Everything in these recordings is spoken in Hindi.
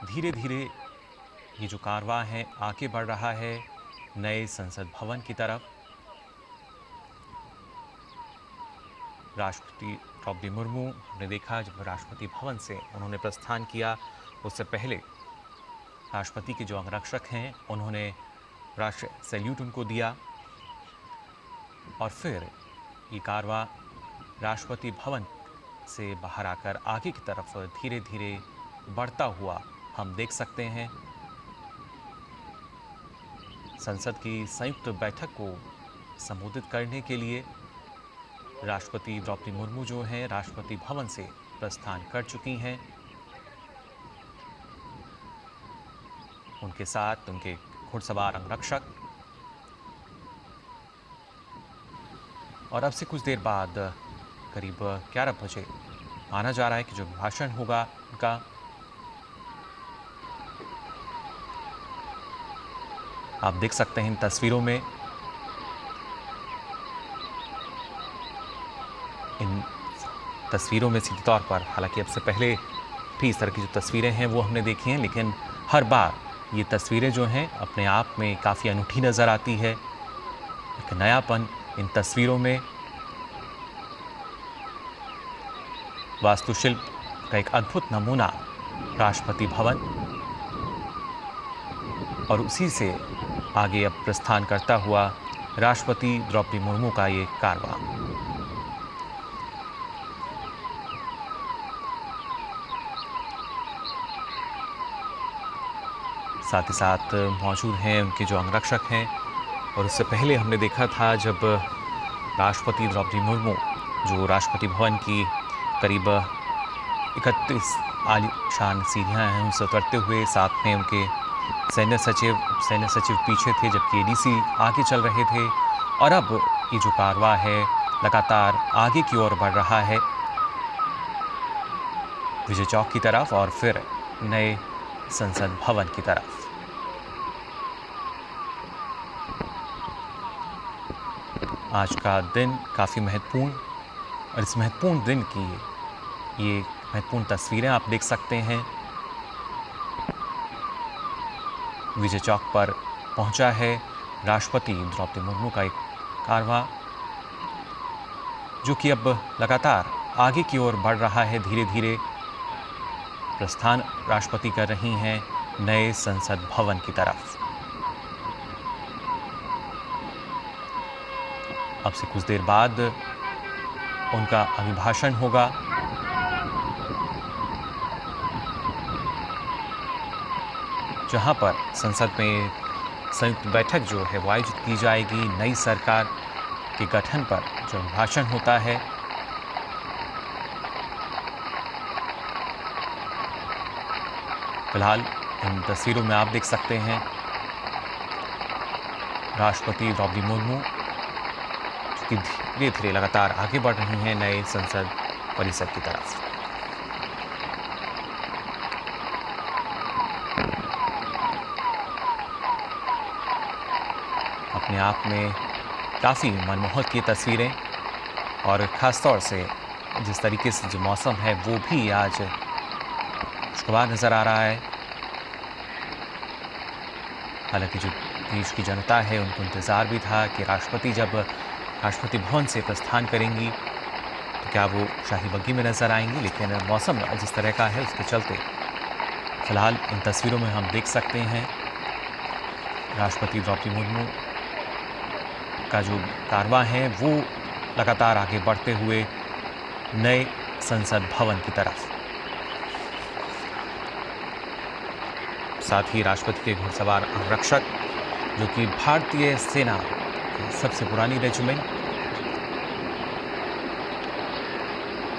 धीरे धीरे ये जो कारवां है आगे बढ़ रहा है नए संसद भवन की तरफ। राष्ट्रपति द्रौपदी मुर्मू हमने देखा जब राष्ट्रपति भवन से उन्होंने प्रस्थान किया, उससे पहले राष्ट्रपति के जो अंगरक्षक हैं उन्होंने राष्ट्र सैल्यूट उनको दिया और फिर ये कारवां राष्ट्रपति भवन से बाहर आकर आगे की तरफ धीरे धीरे बढ़ता हुआ हम देख सकते हैं। संसद की संयुक्त बैठक को संबोधित करने के लिए राष्ट्रपति द्रौपदी मुर्मू जो हैं राष्ट्रपति भवन से प्रस्थान कर चुकी हैं। उनके साथ उनके घुड़सवार अंगरक्षक। और अब से कुछ देर बाद करीब 11 बजे माना जा रहा है कि जो भाषण होगा उनका, आप देख सकते हैं इन तस्वीरों में, इन तस्वीरों में सीधे तौर पर, हालांकि अब से पहले भी इस तरह की जो तस्वीरें हैं वो हमने देखी हैं, लेकिन हर बार ये तस्वीरें जो हैं अपने आप में काफ़ी अनूठी नज़र आती है। एक नयापन इन तस्वीरों में, वास्तुशिल्प का एक अद्भुत नमूना राष्ट्रपति भवन, और उसी से आगे अब प्रस्थान करता हुआ राष्ट्रपति द्रौपदी मुर्मू का ये कारवां। साथ ही साथ मौजूद हैं उनके जो अंगरक्षक हैं। और उससे पहले हमने देखा था जब राष्ट्रपति द्रौपदी मुर्मू जो राष्ट्रपति भवन की करीब 31 आलीशान सीढ़ियाँ हैं उनसे उतरते हुए, साथ में उनके सैन्य सचिव पीछे थे जबकि एडीसी आगे चल रहे थे। और अब ये जो कारवां है लगातार आगे की ओर बढ़ रहा है विजय चौक की तरफ और फिर नए संसद भवन की तरफ। आज का दिन काफ़ी महत्वपूर्ण, और इस महत्वपूर्ण दिन की ये महत्वपूर्ण तस्वीरें आप देख सकते हैं। विजय चौक पर पहुंचा है राष्ट्रपति द्रौपदी मुर्मू का एक कारवां, जो कि अब लगातार आगे की ओर बढ़ रहा है। धीरे धीरे प्रस्थान राष्ट्रपति कर रही हैं नए संसद भवन की तरफ। अब से कुछ देर बाद उनका अभिभाषण होगा। जहां पर संसद में संयुक्त बैठक जो है वो आयोजित की जाएगी। नई सरकार के गठन पर जो अभिभाषण होता है, फिलहाल इन तस्वीरों में आप देख सकते हैं राष्ट्रपति द्रौपदी मुर्मू की धीरे धीरे लगातार आगे बढ़ रही हैं नए संसद परिसर की तरफ। अपने आप में काफ़ी मनमोहक ये तस्वीरें, और ख़ासतौर से जिस तरीके से जो मौसम है वो भी आज खुशगवार नज़र आ रहा है। हालांकि जो देश की जनता है उनको इंतज़ार भी था कि राष्ट्रपति जब राष्ट्रपति भवन से प्रस्थान करेंगी तो क्या वो शाही बग्गी में नज़र आएंगी, लेकिन मौसम जिस तरह का है उसके चलते फिलहाल इन तस्वीरों में हम देख सकते हैं राष्ट्रपति द्रौपदी मुर्मू का जो कारवां है वो लगातार आगे बढ़ते हुए नए संसद भवन की तरफ। साथ ही राष्ट्रपति के घुड़सवार अंगरक्षक, जो कि भारतीय सेना की सबसे पुरानी रेजिमेंट,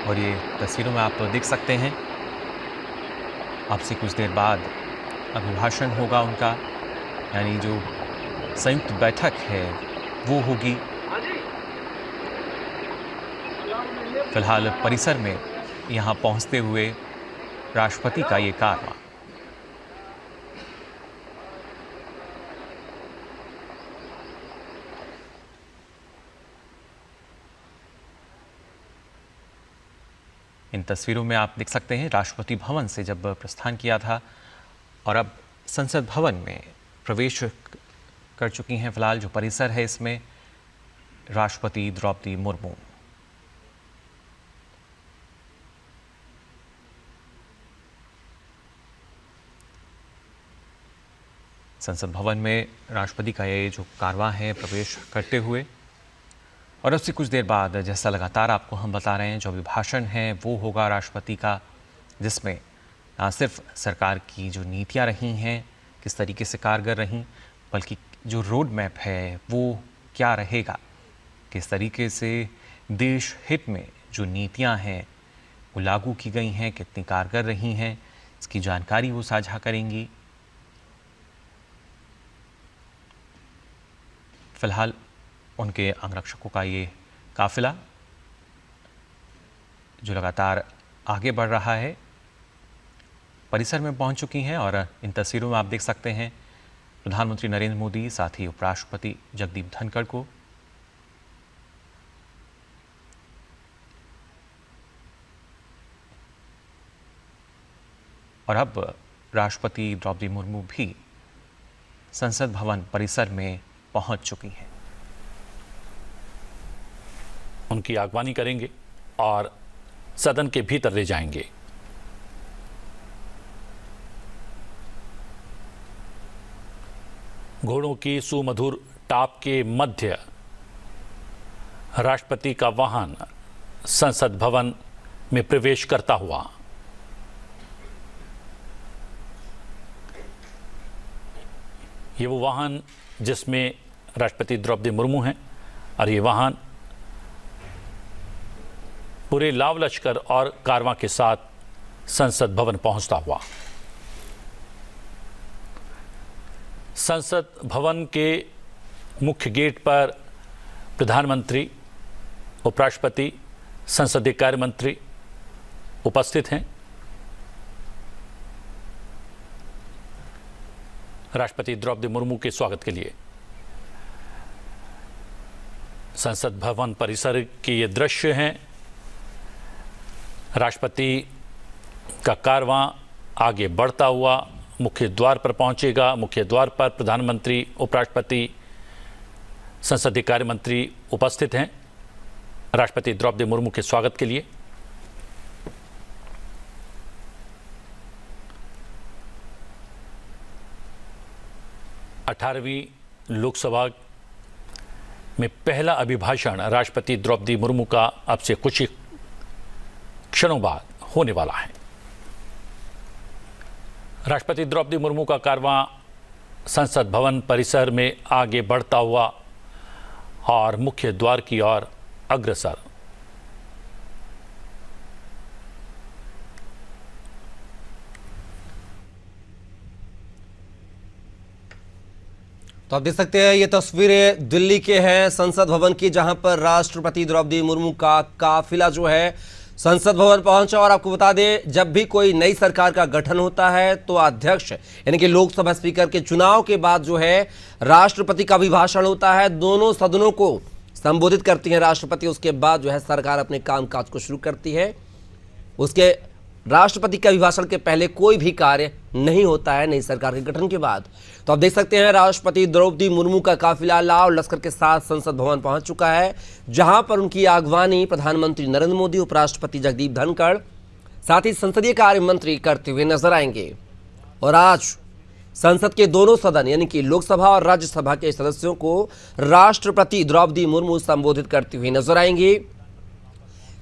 और ये तस्वीरों में आप देख सकते हैं। अब से कुछ देर बाद अभिभाषण होगा उनका, यानी जो संयुक्त बैठक है वो होगी। फिलहाल परिसर में यहाँ पहुँचते हुए राष्ट्रपति का ये कारवां। इन तस्वीरों में आप देख सकते हैं राष्ट्रपति भवन से जब प्रस्थान किया था और अब संसद भवन में प्रवेश कर चुकी हैं। फिलहाल जो परिसर है इसमें राष्ट्रपति द्रौपदी मुर्मू। संसद भवन में राष्ट्रपति का ये जो कारवां है प्रवेश करते हुए, और उससे कुछ देर बाद जैसा लगातार आपको हम बता रहे हैं जो अभिभाषण है वो होगा राष्ट्रपति का, जिसमें ना सिर्फ सरकार की जो नीतियां रही हैं किस तरीके से कारगर रहीं, बल्कि जो रोड मैप है वो क्या रहेगा, किस तरीके से देश हित में जो नीतियां हैं वो लागू की गई हैं, कितनी कारगर रही हैं, इसकी जानकारी वो साझा करेंगी। फिलहाल उनके अंगरक्षकों का ये काफिला जो लगातार आगे बढ़ रहा है परिसर में पहुंच चुकी हैं, और इन तस्वीरों में आप देख सकते हैं प्रधानमंत्री नरेंद्र मोदी, साथ ही उपराष्ट्रपति जगदीप धनखड़ को। और अब राष्ट्रपति द्रौपदी मुर्मू भी संसद भवन परिसर में पहुंच चुकी हैं। उनकी आगवानी करेंगे और सदन के भीतर ले जाएंगे। घोड़ों की सुमधुर टाप के मध्य राष्ट्रपति का वाहन संसद भवन में प्रवेश करता हुआ ये वो वाहन जिसमें राष्ट्रपति द्रौपदी मुर्मू हैं, और ये वाहन पूरे लाव लश्कर और कारवां के साथ संसद भवन पहुंचता हुआ। संसद भवन के मुख्य गेट पर प्रधानमंत्री, उपराष्ट्रपति, संसदीय कार्य मंत्री उपस्थित हैं। राष्ट्रपति द्रौपदी मुर्मू के स्वागत के लिए संसद भवन परिसर के ये दृश्य हैं। राष्ट्रपति का कारवां आगे बढ़ता हुआ मुख्य द्वार पर पहुंचेगा। मुख्य द्वार पर प्रधानमंत्री, उपराष्ट्रपति, संसदीय कार्य मंत्री उपस्थित हैं राष्ट्रपति द्रौपदी मुर्मू के स्वागत के लिए। अठारहवीं लोकसभा में पहला अभिभाषण राष्ट्रपति द्रौपदी मुर्मू का अब से कुछ ही क्षणों बाद होने वाला है। राष्ट्रपति द्रौपदी मुर्मू का कारवां संसद भवन परिसर में आगे बढ़ता हुआ और मुख्य द्वार की ओर अग्रसर। तो आप देख सकते हैं ये तस्वीरें दिल्ली के हैं संसद भवन की, जहां पर राष्ट्रपति द्रौपदी मुर्मू का काफिला जो है संसद भवन पहुंचा। और आपको बता दें, जब भी कोई नई सरकार का गठन होता है तो अध्यक्ष यानी कि लोकसभा स्पीकर के चुनाव के बाद जो है राष्ट्रपति का अभिभाषण होता है। दोनों सदनों को संबोधित करती है राष्ट्रपति। उसके बाद जो है सरकार अपने कामकाज को शुरू करती है। उसके राष्ट्रपति के अभिभाषण के पहले कोई भी कार्य नहीं होता है नई सरकार के गठन के बाद। तो आप देख सकते हैं राष्ट्रपति द्रौपदी मुर्मू का काफिला लाव लश्कर के साथ संसद भवन पहुंच चुका है, जहां पर उनकी आगवानी प्रधानमंत्री नरेंद्र मोदी, उपराष्ट्रपति जगदीप धनखड़, साथ ही संसदीय कार्य मंत्री करते हुए नजर आएंगे। और आज संसद के दोनों सदन यानी कि लोकसभा और राज्यसभा के सदस्यों को राष्ट्रपति द्रौपदी मुर्मू संबोधित करते हुए नजर आएंगे।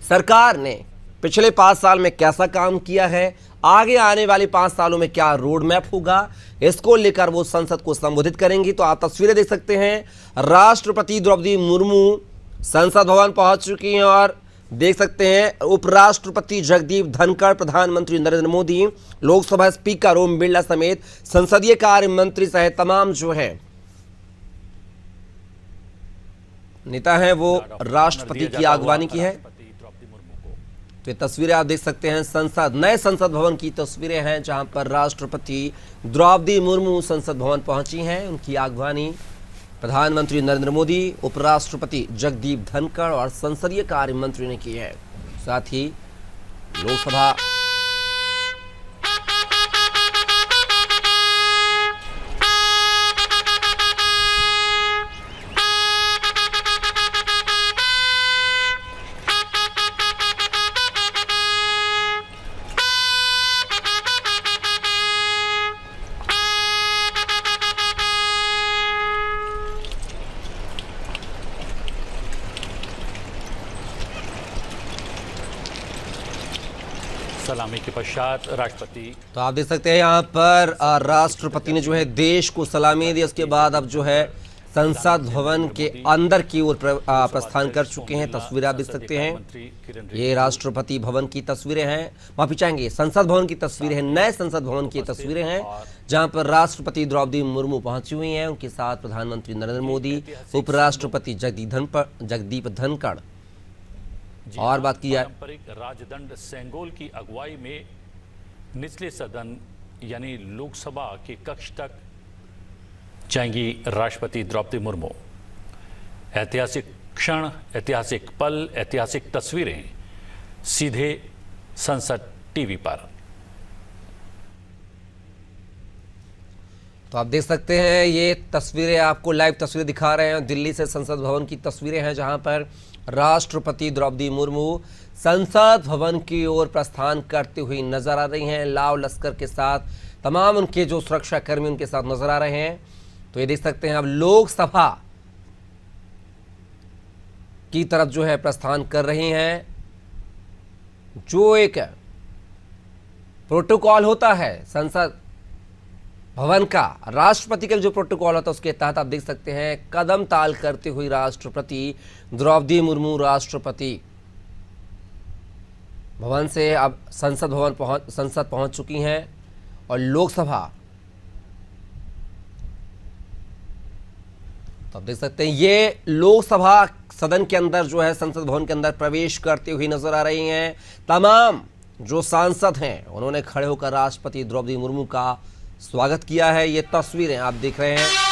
सरकार ने पिछले 5 साल में कैसा काम किया है, आगे आने वाले 5 सालों में क्या रोड मैप होगा, इसको लेकर वो संसद को संबोधित करेंगी। तो आप तस्वीरें देख सकते हैं, राष्ट्रपति द्रौपदी मुर्मू संसद भवन पहुंच चुकी हैं और देख सकते हैं उपराष्ट्रपति जगदीप धनखड़, प्रधानमंत्री नरेंद्र मोदी, लोकसभा स्पीकर ओम बिरला समेत संसदीय कार्य मंत्री सहित तमाम जो है नेता हैं वो राष्ट्रपति की आगवानी की है। तो ये तस्वीरें आप देख सकते हैं नए संसद भवन की तस्वीरें हैं, जहां पर राष्ट्रपति द्रौपदी मुर्मू संसद भवन पहुंची हैं। उनकी आगवानी प्रधानमंत्री नरेंद्र मोदी, उपराष्ट्रपति जगदीप धनखड़ और संसदीय कार्य मंत्री ने की है। साथ ही लोकसभा सलामी के पश्चात राष्ट्रपति तो आप देख सकते हैं यहाँ पर राष्ट्रपति ने जो है देश को सलामी दी। उसके बाद अब जो है संसद भवन के अंदर की ओर प्रस्थान कर चुके हैं। तस्वीरें आप देख सकते हैं, ये राष्ट्रपति भवन की तस्वीरें हैं, माफी चाहेंगे संसद भवन की तस्वीरें हैं, नए संसद भवन की तस्वीरें हैं जहां पर राष्ट्रपति द्रौपदी मुर्मू पहुंची हुई हैं। उनके साथ प्रधानमंत्री नरेंद्र मोदी, उपराष्ट्रपति जगदीप धनखड़। और बात की जाए पारंपरिक राजदंड सेंगोल की अगुवाई में निचले सदन यानी लोकसभा के कक्ष तक जाएंगी राष्ट्रपति द्रौपदी मुर्मू। ऐतिहासिक क्षण, ऐतिहासिक पल, ऐतिहासिक तस्वीरें सीधे संसद टीवी पर। तो आप देख सकते हैं, ये तस्वीरें आपको लाइव तस्वीरें दिखा रहे हैं। दिल्ली से संसद भवन की तस्वीरें हैं जहां पर राष्ट्रपति द्रौपदी मुर्मू संसद भवन की ओर प्रस्थान करते हुए नजर आ रही हैं। लाव लश्कर के साथ तमाम उनके जो सुरक्षा कर्मी उनके साथ नजर आ रहे हैं। तो ये देख सकते हैं अब लोकसभा की तरफ जो है प्रस्थान कर रही हैं। जो एक प्रोटोकॉल होता है संसद भवन का, राष्ट्रपति का जो प्रोटोकॉल होता है उसके तहत आप देख सकते हैं कदम ताल करते हुए राष्ट्रपति द्रौपदी मुर्मू राष्ट्रपति भवन से अब संसद पहुंच चुकी हैं और लोकसभा, तो आप देख सकते हैं ये लोकसभा सदन के अंदर जो है संसद भवन के अंदर प्रवेश करते हुए नजर आ रही हैं। तमाम जो सांसद हैं उन्होंने खड़े होकर राष्ट्रपति द्रौपदी मुर्मू का स्वागत किया है। ये तस्वीरें आप देख रहे हैं।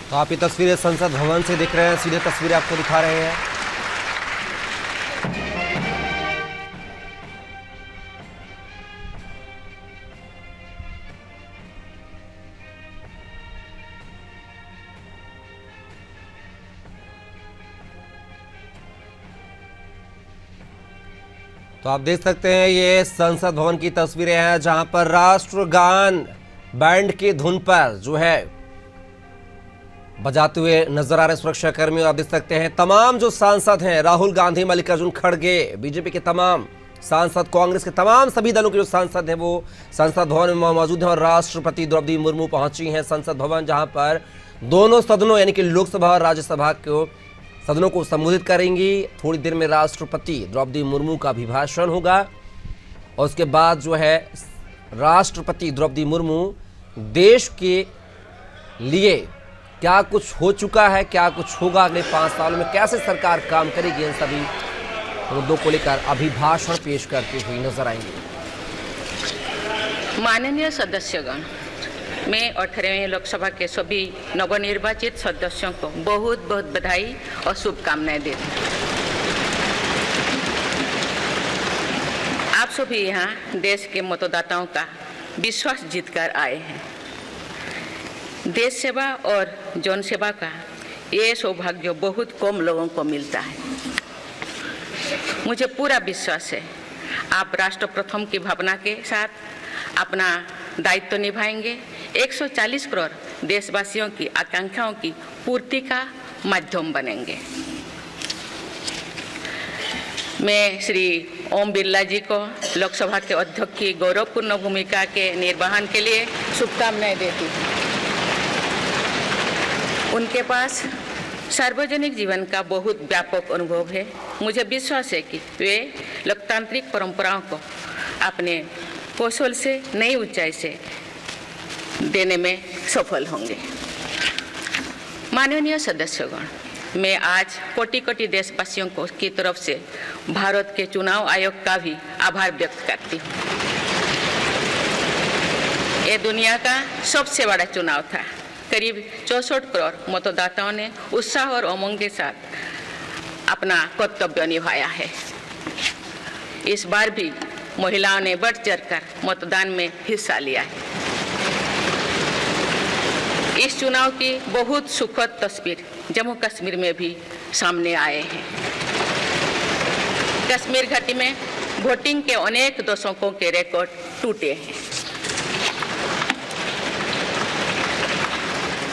तो आप ये तस्वीरें संसद भवन से दिख रहे हैं, सीधे तस्वीरें आपको दिखा रहे हैं। तो आप देख सकते हैं ये संसद भवन की तस्वीरें हैं जहां पर राष्ट्रगान बैंड की धुन पर जो है बजाते हुए नजर आ रहे सुरक्षाकर्मी। आप देख सकते हैं तमाम जो सांसद हैं, राहुल गांधी, मल्लिकार्जुन खड़गे, बीजेपी के तमाम सांसद, कांग्रेस के तमाम सभी दलों के जो सांसद हैं वो संसद भवन में मौजूद हैं और राष्ट्रपति द्रौपदी मुर्मू पहुंची हैं संसद भवन, जहां पर दोनों सदनों यानी कि लोकसभा और राज्यसभा को सदनों को संबोधित करेंगी। थोड़ी देर में राष्ट्रपति द्रौपदी मुर्मू का अभिभाषण होगा और उसके बाद जो है राष्ट्रपति द्रौपदी मुर्मू देश के लिए क्या कुछ हो चुका है, क्या कुछ होगा अगले 5 सालों में, कैसे सरकार काम करेगी, इन सभी मुद्दों को लेकर अभिभाषण पेश करते हुए नजर आएंगे। माननीय सदस्यगण, मैं 18वें लोकसभा के सभी नवनिर्वाचित सदस्यों को बहुत बहुत बधाई और शुभकामनाएं देती हूँ। आप सभी यहाँ देश के मतदाताओं का विश्वास जीतकर आए हैं। देश सेवा और जन सेवा का ये सौभाग्य बहुत कम लोगों को मिलता है। मुझे पूरा विश्वास है आप राष्ट्र प्रथम की भावना के साथ अपना दायित्व निभाएंगे, 140 करोड़ देशवासियों की आकांक्षाओं की पूर्ति का माध्यम बनेंगे। मैं श्री ओम बिरला जी को लोकसभा के अध्यक्ष की गौरवपूर्ण भूमिका के निर्वहन के लिए शुभकामनाएं देती हूँ। उनके पास सार्वजनिक जीवन का बहुत व्यापक अनुभव है। मुझे विश्वास है कि वे लोकतांत्रिक परंपराओं को अपने कौशल से नई ऊंचाई से देने में सफल होंगे। माननीय सदस्यगण, मैं आज कोटि कोटि देशवासियों को की तरफ से भारत के चुनाव आयोग का भी आभार व्यक्त करती हूँ। ये दुनिया का सबसे बड़ा चुनाव था। करीब 64 करोड़ मतदाताओं ने उत्साह और उमंग के साथ अपना कर्तव्य निभाया है। इस बार भी महिलाओं ने बढ़ चढ़कर मतदान में हिस्सा लिया है। इस चुनाव की बहुत सुखद तस्वीर जम्मू कश्मीर में भी सामने आए हैं। कश्मीर घाटी में वोटिंग के अनेक दशकों के रिकॉर्ड टूटे हैं।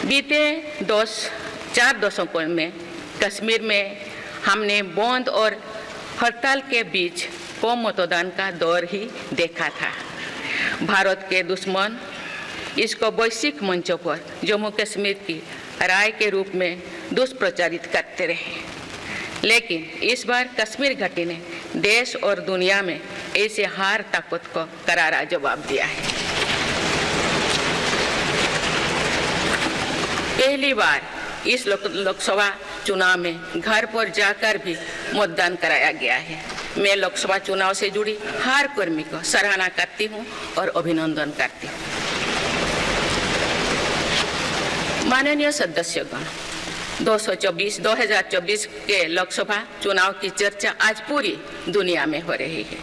बीते 4 दशकों में कश्मीर में हमने बंद और हड़ताल के बीच कम मतदान का दौर ही देखा था। भारत के दुश्मन इसको वैश्विक मंचों पर जम्मू कश्मीर की राय के रूप में दुष्प्रचारित करते रहे, लेकिन इस बार कश्मीर घाटी ने देश और दुनिया में ऐसे हार ताकत को करारा जवाब दिया है। पहली बार इस लोकसभा चुनाव में घर पर जाकर भी मतदान कराया गया है। मैं लोकसभा चुनाव से जुड़ी हर कर्मी को सराहना करती हूं और अभिनंदन करती हूं। माननीय सदस्यगण, 2024 के लोकसभा चुनाव की चर्चा आज पूरी दुनिया में हो रही है।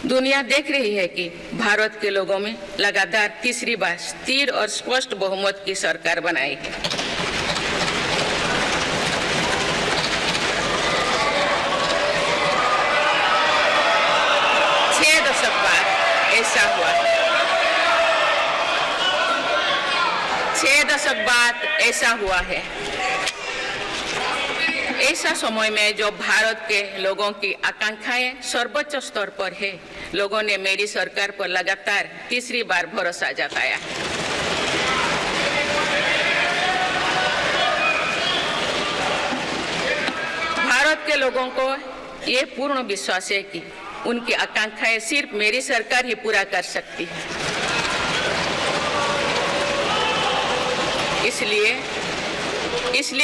दुनिया देख रही है कि भारत के लोगों में लगातार तीसरी बार स्थिर और स्पष्ट बहुमत की सरकार बनाई है। छह दशक बाद ऐसा हुआ है। 6 दशक बाद ऐसा हुआ है। ऐसा समय में जो भारत के लोगों की आकांक्षाएं सर्वोच्च स्तर पर है, लोगों ने मेरी सरकार पर लगातार तीसरी बार भरोसा जताया है। भारत के लोगों को ये पूर्ण विश्वास है कि उनकी आकांक्षाएं सिर्फ मेरी सरकार ही पूरा कर सकती है। इसलिए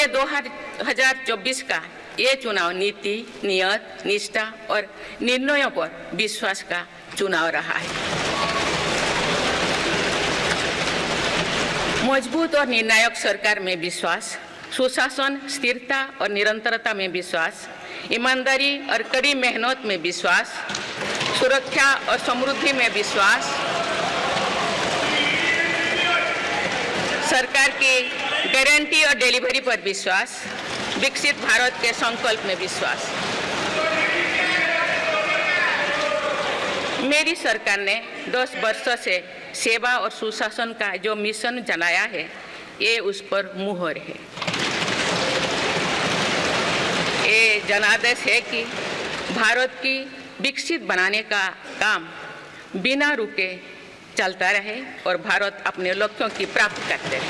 2024 का ये चुनाव नीति, नियत, निष्ठा और निर्णयों पर विश्वास का चुनाव रहा है। मजबूत और निर्णायक सरकार में विश्वास, सुशासन, स्थिरता और निरंतरता में विश्वास, ईमानदारी और कड़ी मेहनत में विश्वास, सुरक्षा और समृद्धि में विश्वास, सरकार की गारंटी और डिलीवरी पर विश्वास, विकसित भारत के संकल्प में विश्वास। मेरी सरकार ने 10 वर्षों से सेवा और सुशासन का जो मिशन चलाया है, ये उस पर मुहर है। ये जनादेश है कि भारत की विकसित बनाने का काम बिना रुके चलता रहे और भारत अपने लक्ष्यों की प्राप्ति करते रहे।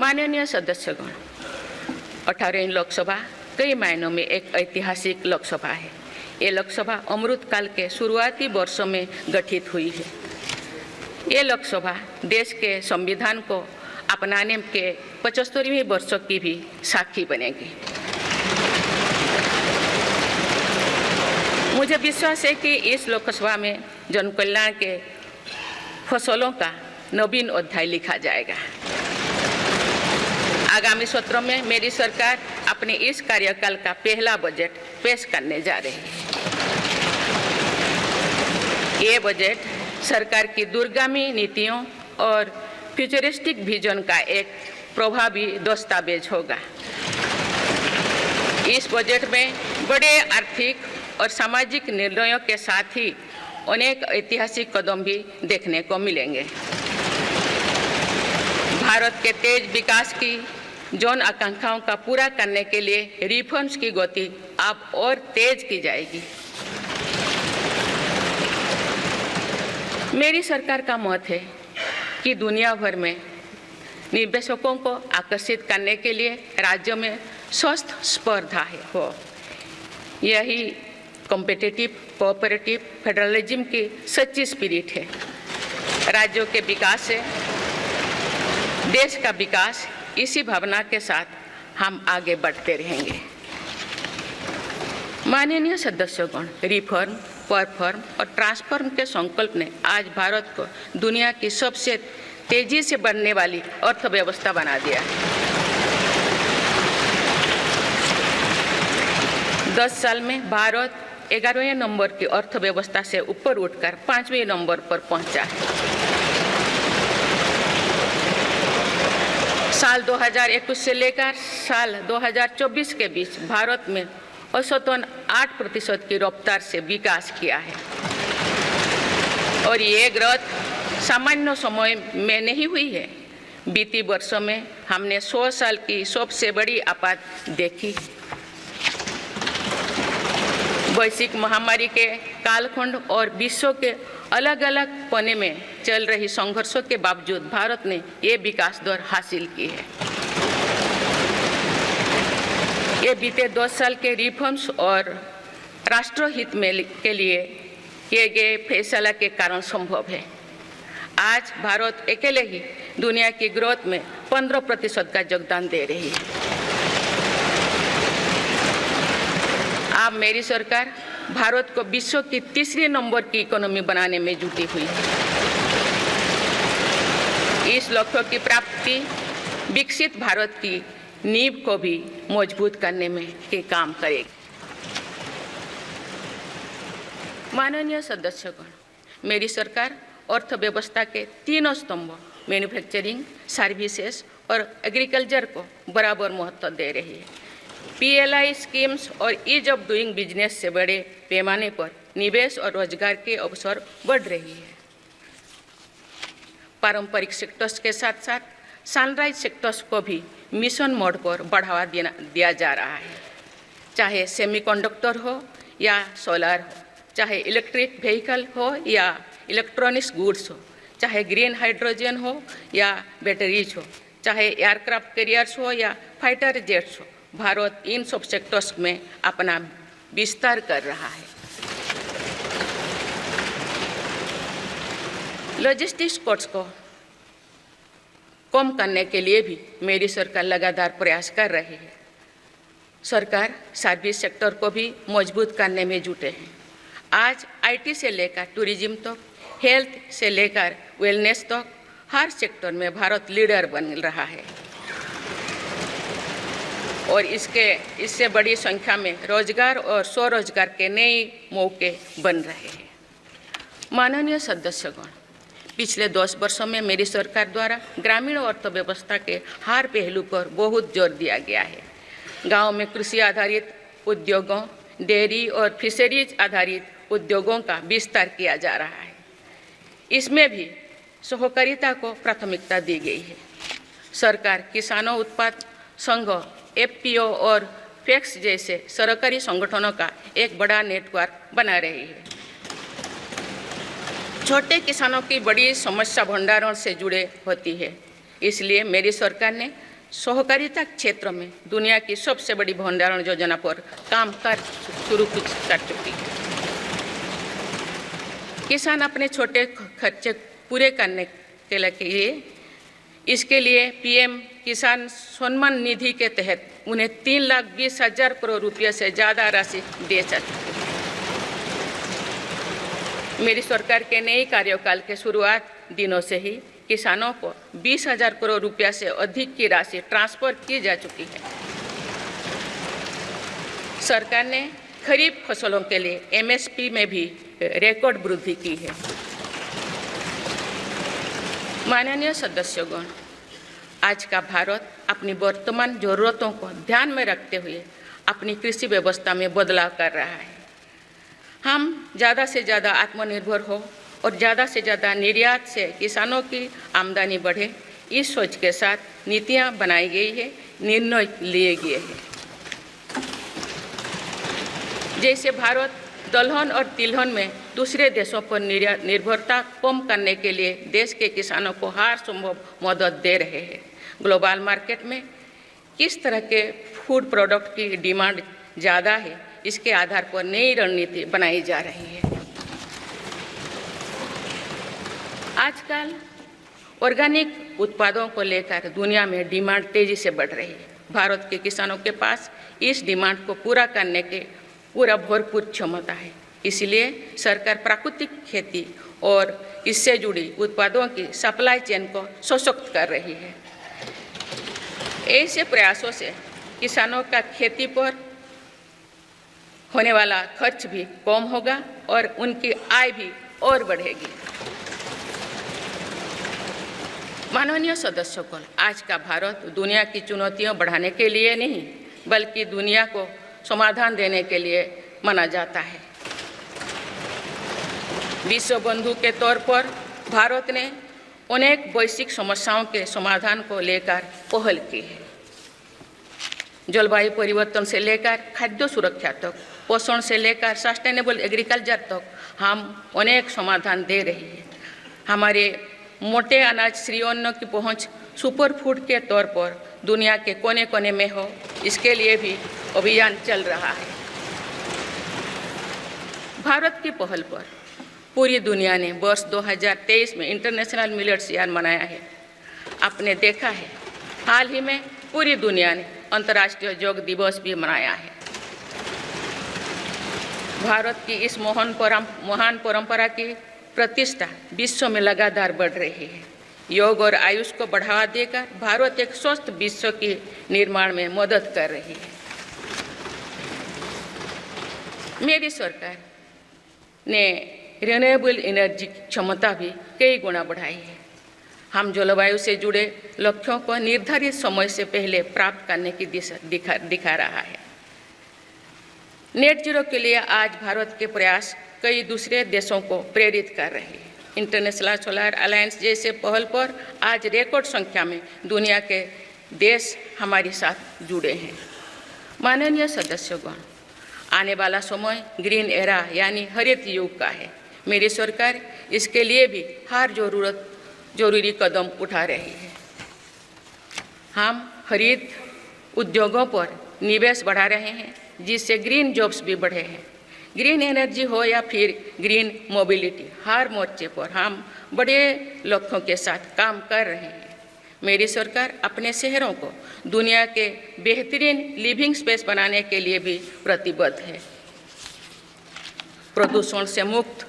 माननीय सदस्यगण, 18वीं लोकसभा कई मायनों में एक ऐतिहासिक लोकसभा है। ये लोकसभा अमृतकाल के शुरुआती वर्षों में गठित हुई है। ये लोकसभा देश के संविधान को अपनाने के 75वें वर्षों की भी साक्षी बनेगी। मुझे विश्वास है कि इस लोकसभा में जन कल्याण के फसलों का नवीन अध्याय लिखा जाएगा। आगामी सत्रों में मेरी सरकार अपने इस कार्यकाल का पहला बजट पेश करने जा रही है। ये बजट सरकार की दूरगामी नीतियों और फ्यूचरिस्टिक विजन का एक प्रभावी दस्तावेज होगा। इस बजट में बड़े आर्थिक और सामाजिक निर्णयों के साथ ही अनेक ऐतिहासिक कदम भी देखने को मिलेंगे। भारत के तेज विकास की जन आकांक्षाओं का पूरा करने के लिए रिफॉर्म्स की गति अब और तेज की जाएगी। मेरी सरकार का मत है कि दुनिया भर में निवेशकों को आकर्षित करने के लिए राज्यों में स्वस्थ स्पर्धा हो। यही कॉम्पिटिटिव कोऑपरेटिव फेडरलिज्म की सच्ची स्पिरिट है। राज्यों के विकास से देश का विकास, इसी भावना के साथ हम आगे बढ़ते रहेंगे। माननीय सदस्यगण, रिफॉर्म, परफॉर्म और ट्रांसफॉर्म के संकल्प ने आज भारत को दुनिया की सबसे तेजी से बढ़ने वाली अर्थव्यवस्था बना दिया। 10 साल में भारत 11वें नंबर की अर्थव्यवस्था से ऊपर उठकर 5वें नंबर पर पहुंचा है। साल 2021 से लेकर साल 2024 के बीच भारत में औसतन 8% की रफ्तार से विकास किया है और ये ग्रोथ सामान्य समय में नहीं हुई है। बीती वर्षों में हमने 100 साल की सबसे बड़ी आपात देखी। वैश्विक महामारी के कालखंड और विश्व के अलग अलग कोने में चल रही संघर्षों के बावजूद भारत ने ये विकास दर हासिल की है। ये बीते 10 साल के रिफॉर्म्स और राष्ट्रहित में के लिए किए गए फैसला के कारण संभव है। आज भारत अकेले ही दुनिया की ग्रोथ में 15% का योगदान दे रही है। अब मेरी सरकार भारत को विश्व की 3रे नंबर की इकोनॉमी बनाने में जुटी हुई है। इस लक्ष्य की प्राप्ति विकसित भारत की नींव को भी मजबूत करने में के काम करेगी। माननीय सदस्यगण, मेरी सरकार अर्थव्यवस्था के 3 स्तंभ मैन्युफैक्चरिंग, सर्विसेज और एग्रीकल्चर को बराबर महत्व दे रही है। PLI स्कीम्स और ईज ऑफ डूइंग बिजनेस से बड़े पैमाने पर निवेश और रोजगार के अवसर बढ़ रही है। पारंपरिक सेक्टर्स के साथ साथ सनराइज सेक्टर्स को भी मिशन मोड पर बढ़ावा दिया जा रहा है। चाहे सेमीकंडक्टर हो या सोलर हो, चाहे इलेक्ट्रिक व्हीकल हो या इलेक्ट्रॉनिक्स गुड्स हो, चाहे ग्रीन हाइड्रोजन हो या बैटरीज हो, चाहे एयरक्राफ्ट कैरियर्स हो या फाइटर जेट्स हो, भारत इन सब सेक्टर्स में अपना विस्तार कर रहा है। लॉजिस्टिक्स कॉस्ट को कम करने के लिए भी मेरी सरकार लगातार प्रयास कर रही है। सरकार सर्विस सेक्टर को भी मजबूत करने में जुटे हैं। आज IT से लेकर टूरिज्म तक, हेल्थ से लेकर वेलनेस तक हर सेक्टर में भारत लीडर बन रहा है और इससे बड़ी संख्या में रोजगार और स्वरोजगार के नए मौके बन रहे हैं। माननीय सदस्यगण, पिछले 10 वर्षों में मेरी सरकार द्वारा ग्रामीण अर्थव्यवस्था के हर पहलू पर बहुत जोर दिया गया है। गांव में कृषि आधारित उद्योगों, डेयरी और फिशरीज आधारित उद्योगों का विस्तार किया जा रहा है। इसमें भी सहकारिता को प्राथमिकता दी गई है। सरकार किसानों उत्पाद संघ, FPO और FACTS जैसे सरकारी संगठनों का एक बड़ा नेटवर्क बना रही है। छोटे किसानों की बड़ी समस्या भंडारण से जुड़े होती है, इसलिए मेरी सरकार ने सहकारिता क्षेत्र में दुनिया की सबसे बड़ी भंडारण योजना पर काम शुरू कर चुकी है। किसान अपने छोटे खर्चे पूरे करने के लिए इसके लिए PM किसान सम्मान निधि के तहत उन्हें 3,20,000 करोड़ रुपये से ज़्यादा राशि दे सकते। मेरी सरकार के नए कार्यकाल के शुरुआत दिनों से ही किसानों को 20,000 करोड़ रुपया से अधिक की राशि ट्रांसफर की जा चुकी है। सरकार ने खरीफ फसलों के लिए MSP में भी रिकॉर्ड वृद्धि की है। माननीय सदस्यगण, आज का भारत अपनी वर्तमान जरूरतों को ध्यान में रखते हुए अपनी कृषि व्यवस्था में बदलाव कर रहा है। हम ज़्यादा से ज़्यादा आत्मनिर्भर हो और ज़्यादा से ज़्यादा निर्यात से किसानों की आमदनी बढ़े, इस सोच के साथ नीतियाँ बनाई गई है, निर्णय लिए गए हैं। जैसे भारत दलहन और तिलहन में दूसरे देशों पर निर्भरता कम करने के लिए देश के किसानों को हर संभव मदद दे रहे हैं। ग्लोबल मार्केट में किस तरह के फूड प्रोडक्ट की डिमांड ज़्यादा है, इसके आधार पर नई रणनीति बनाई जा रही है। आजकल ऑर्गेनिक उत्पादों को लेकर दुनिया में डिमांड तेजी से बढ़ रही है। भारत के किसानों के पास इस डिमांड को पूरा करने के पूरा भरपूर क्षमता है। इसलिए सरकार प्राकृतिक खेती और इससे जुड़ी उत्पादों की सप्लाई चेन को सशक्त कर रही है। ऐसे प्रयासों से किसानों का खेती पर होने वाला खर्च भी कम होगा और उनकी आय भी और बढ़ेगी। माननीय सदस्यगण, आज का भारत दुनिया की चुनौतियां बढ़ाने के लिए नहीं बल्कि दुनिया को समाधान देने के लिए माना जाता है। विश्व बंधु के तौर पर भारत ने अनेक वैश्विक समस्याओं के समाधान को लेकर पहल की है। जलवायु परिवर्तन से लेकर खाद्य सुरक्षा तक, पोषण से लेकर सस्टेनेबल एग्रीकल्चर तक हम अनेक समाधान दे रही है। हमारे मोटे अनाज श्रीअन्न की पहुंच सुपर फूड के तौर पर दुनिया के कोने कोने में हो, इसके लिए भी अभियान चल रहा है। भारत की पहल पर पूरी दुनिया ने वर्ष 2023 में इंटरनेशनल मिलेट्स ईयर मनाया है। आपने देखा है, हाल ही में पूरी दुनिया ने अंतर्राष्ट्रीय योग दिवस भी मनाया है। भारत की इस महान परंपरा की प्रतिष्ठा विश्व में लगातार बढ़ रही है। योग और आयुष को बढ़ावा देकर भारत एक स्वस्थ विश्व के निर्माण में मदद कर रही है। मेरी सरकार ने रिन्यूएबल एनर्जी की क्षमता भी कई गुना बढ़ाई है। हम जलवायु से जुड़े लक्ष्यों को निर्धारित समय से पहले प्राप्त करने की दिशा दिखा रहा है। नेट जीरो के लिए आज भारत के प्रयास कई दूसरे देशों को प्रेरित कर रहे हैं। इंटरनेशनल सोलर अलायंस जैसे पहल पर आज रिकॉर्ड संख्या में दुनिया के देश हमारे साथ जुड़े हैं। माननीय सदस्यगण, आने वाला समय ग्रीन एरा यानी हरित युग का है। मेरी सरकार इसके लिए भी हर जरूरी कदम उठा रही है। हम हरित उद्योगों पर निवेश बढ़ा रहे हैं, जिससे ग्रीन जॉब्स भी बढ़े हैं। ग्रीन एनर्जी हो या फिर ग्रीन मोबिलिटी, हर मोर्चे पर हम बड़े लक्ष्यों के साथ काम कर रहे हैं। मेरी सरकार अपने शहरों को दुनिया के बेहतरीन लिविंग स्पेस बनाने के लिए भी प्रतिबद्ध है। प्रदूषण से मुक्त,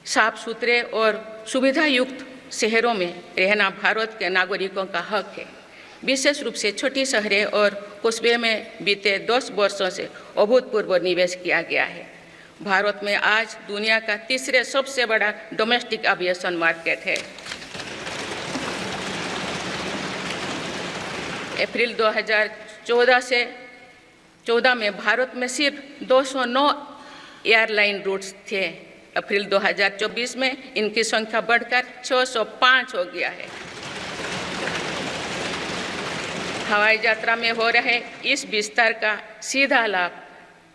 साफ सुथरे और सुविधा युक्त शहरों में रहना भारत के नागरिकों का हक है। विशेष रूप से छोटी शहरें और कस्बे में बीते 10 वर्षों से अभूतपूर्व निवेश किया गया है। भारत में आज दुनिया का तीसरे सबसे बड़ा डोमेस्टिक एविएशन मार्केट है। अप्रैल 2014 में भारत में सिर्फ 209 एयरलाइन रूट्स थे। अप्रैल 2024 में इनकी संख्या बढ़कर 605 हो गया है। हवाई यात्रा में हो रहे इस विस्तार का सीधा लाभ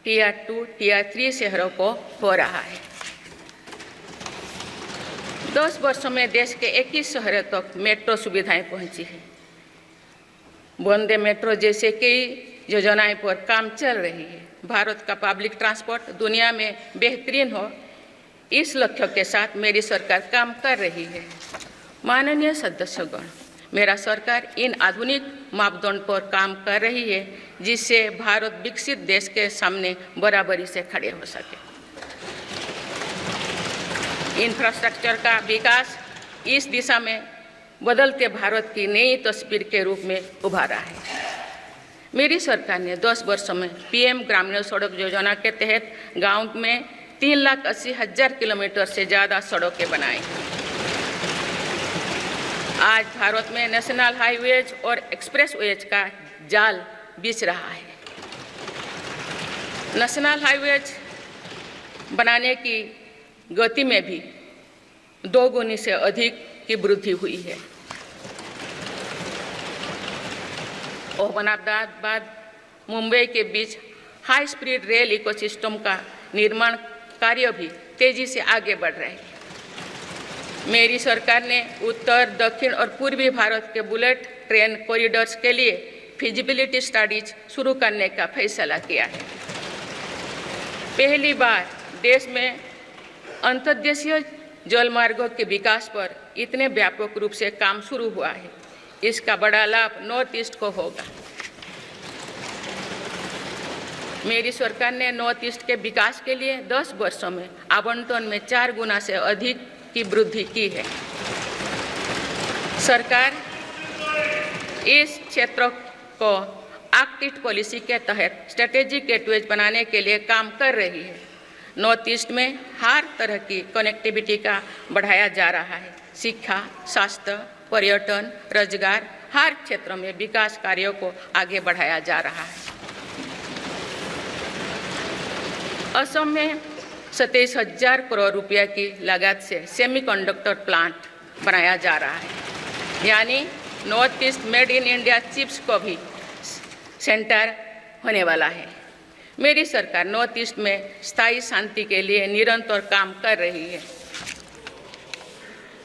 टियर 2, टियर 3 शहरों को हो रहा है। 10 वर्षों में देश के 21 शहरों तक मेट्रो सुविधाएं पहुंची है। वंदे मेट्रो जैसे कई योजनाएं पर काम चल रही है। भारत का पब्लिक ट्रांसपोर्ट दुनिया में बेहतरीन हो, इस लक्ष्य के साथ मेरी सरकार काम कर रही है। माननीय सदस्यगण, मेरा सरकार इन आधुनिक मापदंड पर काम कर रही है, जिससे भारत विकसित देश के सामने बराबरी से खड़े हो सके। इंफ्रास्ट्रक्चर का विकास इस दिशा में बदलते भारत की नई तस्वीर के रूप में उभारा है। मेरी सरकार ने 10 वर्षों में पीएम ग्रामीण सड़क योजना के तहत गांव में 3,80,000 किलोमीटर से ज़्यादा सड़कें बनाई हैं। आज भारत में नेशनल हाईवेज और एक्सप्रेसवेज का जाल बिछ रहा है। नेशनल हाईवेज बनाने की गति में भी 2 गुनी से अधिक की वृद्धि हुई है। अहमदाबाद मुंबई के बीच हाई स्पीड रेल इकोसिस्टम का निर्माण कार्य भी तेजी से आगे बढ़ रहे हैं। मेरी सरकार ने उत्तर, दक्षिण और पूर्वी भारत के बुलेट ट्रेन कॉरिडोर्स के लिए फिजिबिलिटी स्टडीज शुरू करने का फैसला किया है। पहली बार देश में अंतर्देशीय जल मार्गों के विकास पर इतने व्यापक रूप से काम शुरू हुआ है। इसका बड़ा लाभ नॉर्थ ईस्ट को होगा। मेरी सरकार ने नॉर्थ ईस्ट के विकास के लिए 10 वर्षों में आवंटन में 4 गुना से अधिक की वृद्धि की है। सरकार इस क्षेत्र को एक्ट ईस्ट पॉलिसी के तहत स्ट्रेटेजिक गेटवेज बनाने के लिए काम कर रही है। नॉर्थ ईस्ट में हर तरह की कनेक्टिविटी का बढ़ाया जा रहा है। शिक्षा, स्वास्थ्य, पर्यटन, रोजगार, हर क्षेत्र में विकास कार्यों को आगे बढ़ाया जा रहा है। असम में 27,000 करोड़ रुपया की लागत से सेमीकंडक्टर प्लांट बनाया जा रहा है। यानी north east made in India chips को भी सेंटर होने वाला है। मेरी सरकार नॉर्थ ईस्ट में स्थायी शांति के लिए निरंतर काम कर रही है।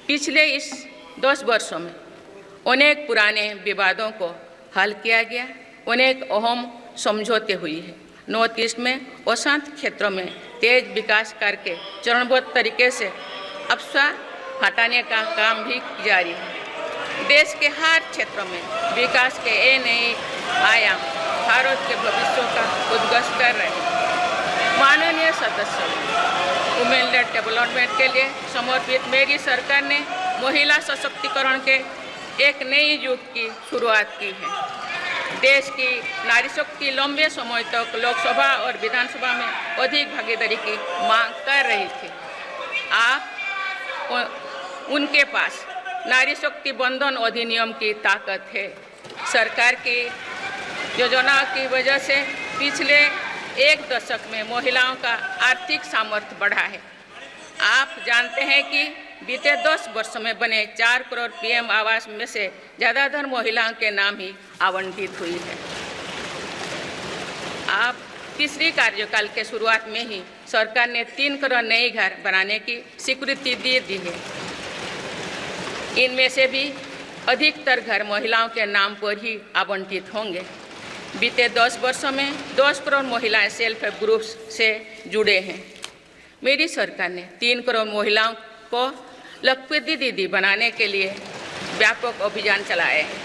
पिछले इस 10 वर्षों में अनेक पुराने विवादों को हल किया गया, अनेक अहम समझौते हुई है। नॉर्थ ईस्ट में अशांत क्षेत्रों में तेज विकास करके चरणबद्ध तरीके से अफवाह हटाने का काम भी जारी है। देश के हर क्षेत्रों में विकास के नए आयाम भारत के भविष्य का उद्घोष कर रहे हैं। माननीय सदस्य, वुमेन लेड डेवलपमेंट के लिए समर्पित मेरी सरकार ने महिला सशक्तिकरण के एक नई युग की शुरुआत की है। देश की नारी शक्ति लंबे समय तक लोकसभा और विधानसभा में अधिक भागीदारी की मांग कर रही थी। आप उनके पास नारी शक्ति बंधन अधिनियम की ताकत है। सरकार की योजनाओं की वजह से पिछले 1 दशक में महिलाओं का आर्थिक सामर्थ्य बढ़ा है। आप जानते हैं कि बीते 10 वर्षों में बने 4 करोड़ पीएम आवास में से ज़्यादातर महिलाओं के नाम ही आवंटित हुई है। आप तीसरी कार्यकाल के शुरुआत में ही सरकार ने 3 करोड़ नए घर बनाने की स्वीकृति दे दी है। इनमें से भी अधिकतर घर महिलाओं के नाम पर ही आवंटित होंगे। बीते 10 वर्षों में 10 करोड़ महिलाएं सेल्फ हेल्प ग्रुप्स से जुड़े हैं। मेरी सरकार ने 3 करोड़ महिलाओं को लखपति दीदी बनाने के लिए व्यापक अभियान चलाए हैं।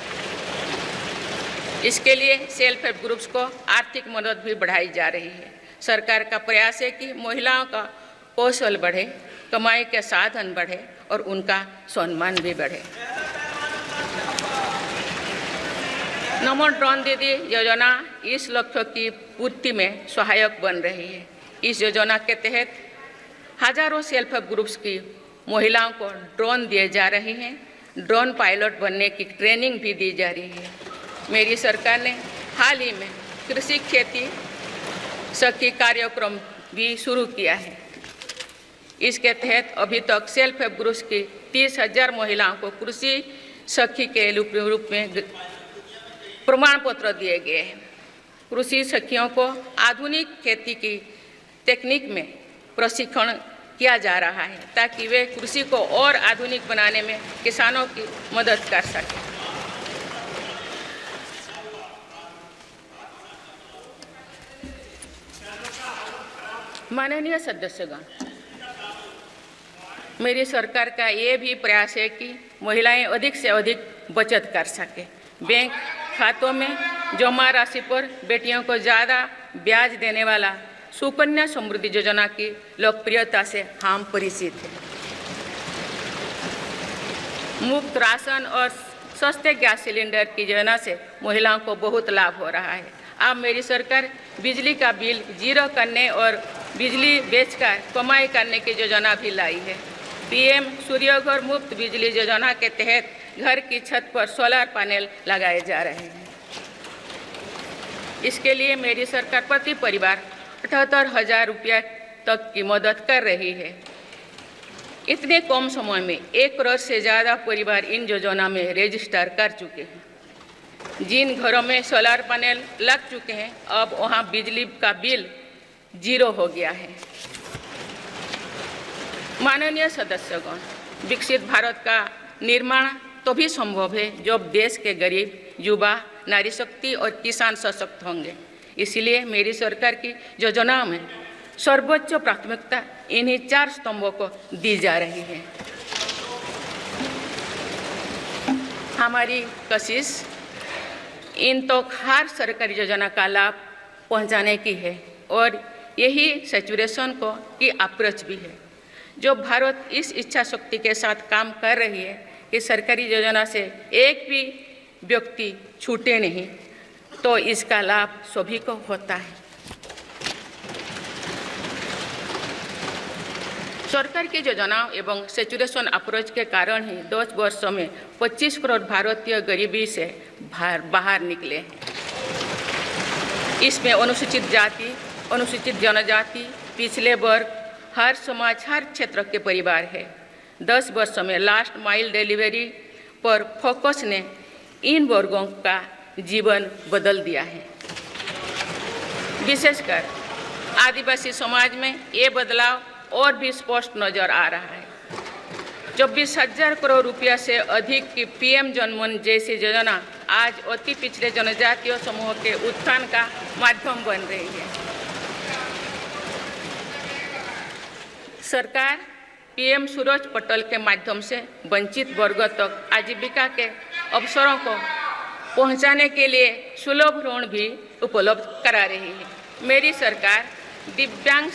इसके लिए सेल्फ हेल्प ग्रुप्स को आर्थिक मदद भी बढ़ाई जा रही है। सरकार का प्रयास है कि महिलाओं का कौशल बढ़े, कमाई के साधन बढ़े और उनका सम्मान भी बढ़े। नमो ड्रोन दीदी योजना इस लक्ष्य की पूर्ति में सहायक बन रही है। इस योजना के तहत हजारों सेल्फ हेल्प ग्रुप्स की महिलाओं को ड्रोन दिए जा रहे हैं। ड्रोन पायलट बनने की ट्रेनिंग भी दी जा रही है। मेरी सरकार ने हाल ही में कृषि खेती सखी कार्यक्रम भी शुरू किया है। इसके तहत अभी तक सेल्फ हेल्प ग्रुप्स की 30,000 महिलाओं को कृषि सखी के रूप में प्रमाण पत्र दिए गए हैं। कृषि सखियों को आधुनिक खेती की तकनीक में प्रशिक्षण किया जा रहा है ताकि वे कृषि को और आधुनिक बनाने में किसानों की मदद कर सकें। माननीय सदस्यगण, मेरी सरकार का ये भी प्रयास है कि महिलाएं अधिक से अधिक बचत कर सकें। बैंक खातों में जमा राशि पर बेटियों को ज़्यादा ब्याज देने वाला सुकन्या समृद्धि योजना की लोकप्रियता से हम परिचित हैं। मुफ्त राशन और सस्ते गैस सिलेंडर की योजना से महिलाओं को बहुत लाभ हो रहा है। अब मेरी सरकार बिजली का बिल जीरो करने और बिजली बेचकर कमाई करने की योजना भी लाई है। पीएम सूर्यघर मुफ्त बिजली योजना के तहत घर की छत पर सोलर पैनल लगाए जा रहे हैं। इसके लिए मेरी सरकार प्रति परिवार 78,000 रुपया तक की मदद कर रही है। इतने कम समय में 1 करोड़ से ज़्यादा परिवार इन योजना में रजिस्टर कर चुके हैं। जिन घरों में सोलर पैनल लग चुके हैं, अब वहां बिजली का बिल जीरो हो गया है। माननीय सदस्यगण, विकसित भारत का निर्माण तभी संभव है जब देश के गरीब, युवा, नारी शक्ति और किसान सशक्त होंगे। इसलिए मेरी सरकार की योजनाओं में सर्वोच्च प्राथमिकता इन्हीं 4 स्तंभों को दी जा रही है। हमारी कोशिश इन तो हर सरकारी योजना का लाभ पहुंचाने की है और यही सैचुरेशन को की अप्रोच भी है। जो भारत इस इच्छा शक्ति के साथ काम कर रही है कि सरकारी योजना से एक भी व्यक्ति छूटे नहीं, तो इसका लाभ सभी को होता है। सरकार की योजनाओं एवं सैचुरेशन अप्रोच के कारण ही 10 वर्षों में 25 करोड़ भारतीय गरीबी से बाहर निकले हैं। इसमें अनुसूचित जाति, अनुसूचित जनजाति, पिछले वर्ग, हर समाज, हर क्षेत्र के परिवार है। 10 वर्षों में लास्ट माइल डिलीवरी पर फोकस ने इन वर्गों का जीवन बदल दिया है। विशेषकर आदिवासी समाज में ये बदलाव और भी स्पष्ट नजर आ रहा है। 24,000 करोड़ रुपया से अधिक की पीएम जनमन जैसी योजना आज अति पिछड़े जनजातीय समूह के उत्थान का माध्यम बन रही है। सरकार पीएम सूरज पटल के माध्यम से वंचित वर्गों तक आजीविका के अवसरों को पहुंचाने के लिए सुलभ ऋण भी उपलब्ध करा रही है। मेरी सरकार दिव्यांग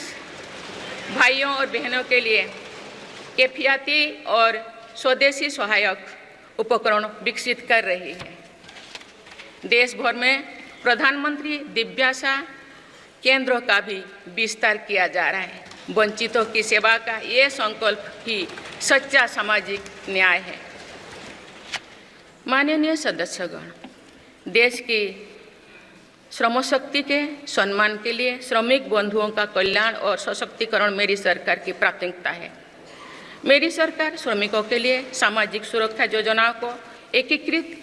भाइयों और बहनों के लिए किफायती और स्वदेशी सहायक उपकरण विकसित कर रही है। देश भर में प्रधानमंत्री दिव्याशा केंद्रों का भी विस्तार किया जा रहा है। वंचितों की सेवा का ये संकल्प ही सच्चा सामाजिक न्याय है। माननीय सदस्यगण, देश की श्रम शक्ति के सम्मान के लिए श्रमिक बंधुओं का कल्याण और सशक्तिकरण मेरी सरकार की प्राथमिकता है। मेरी सरकार श्रमिकों के लिए सामाजिक सुरक्षा योजनाओं को एकीकृत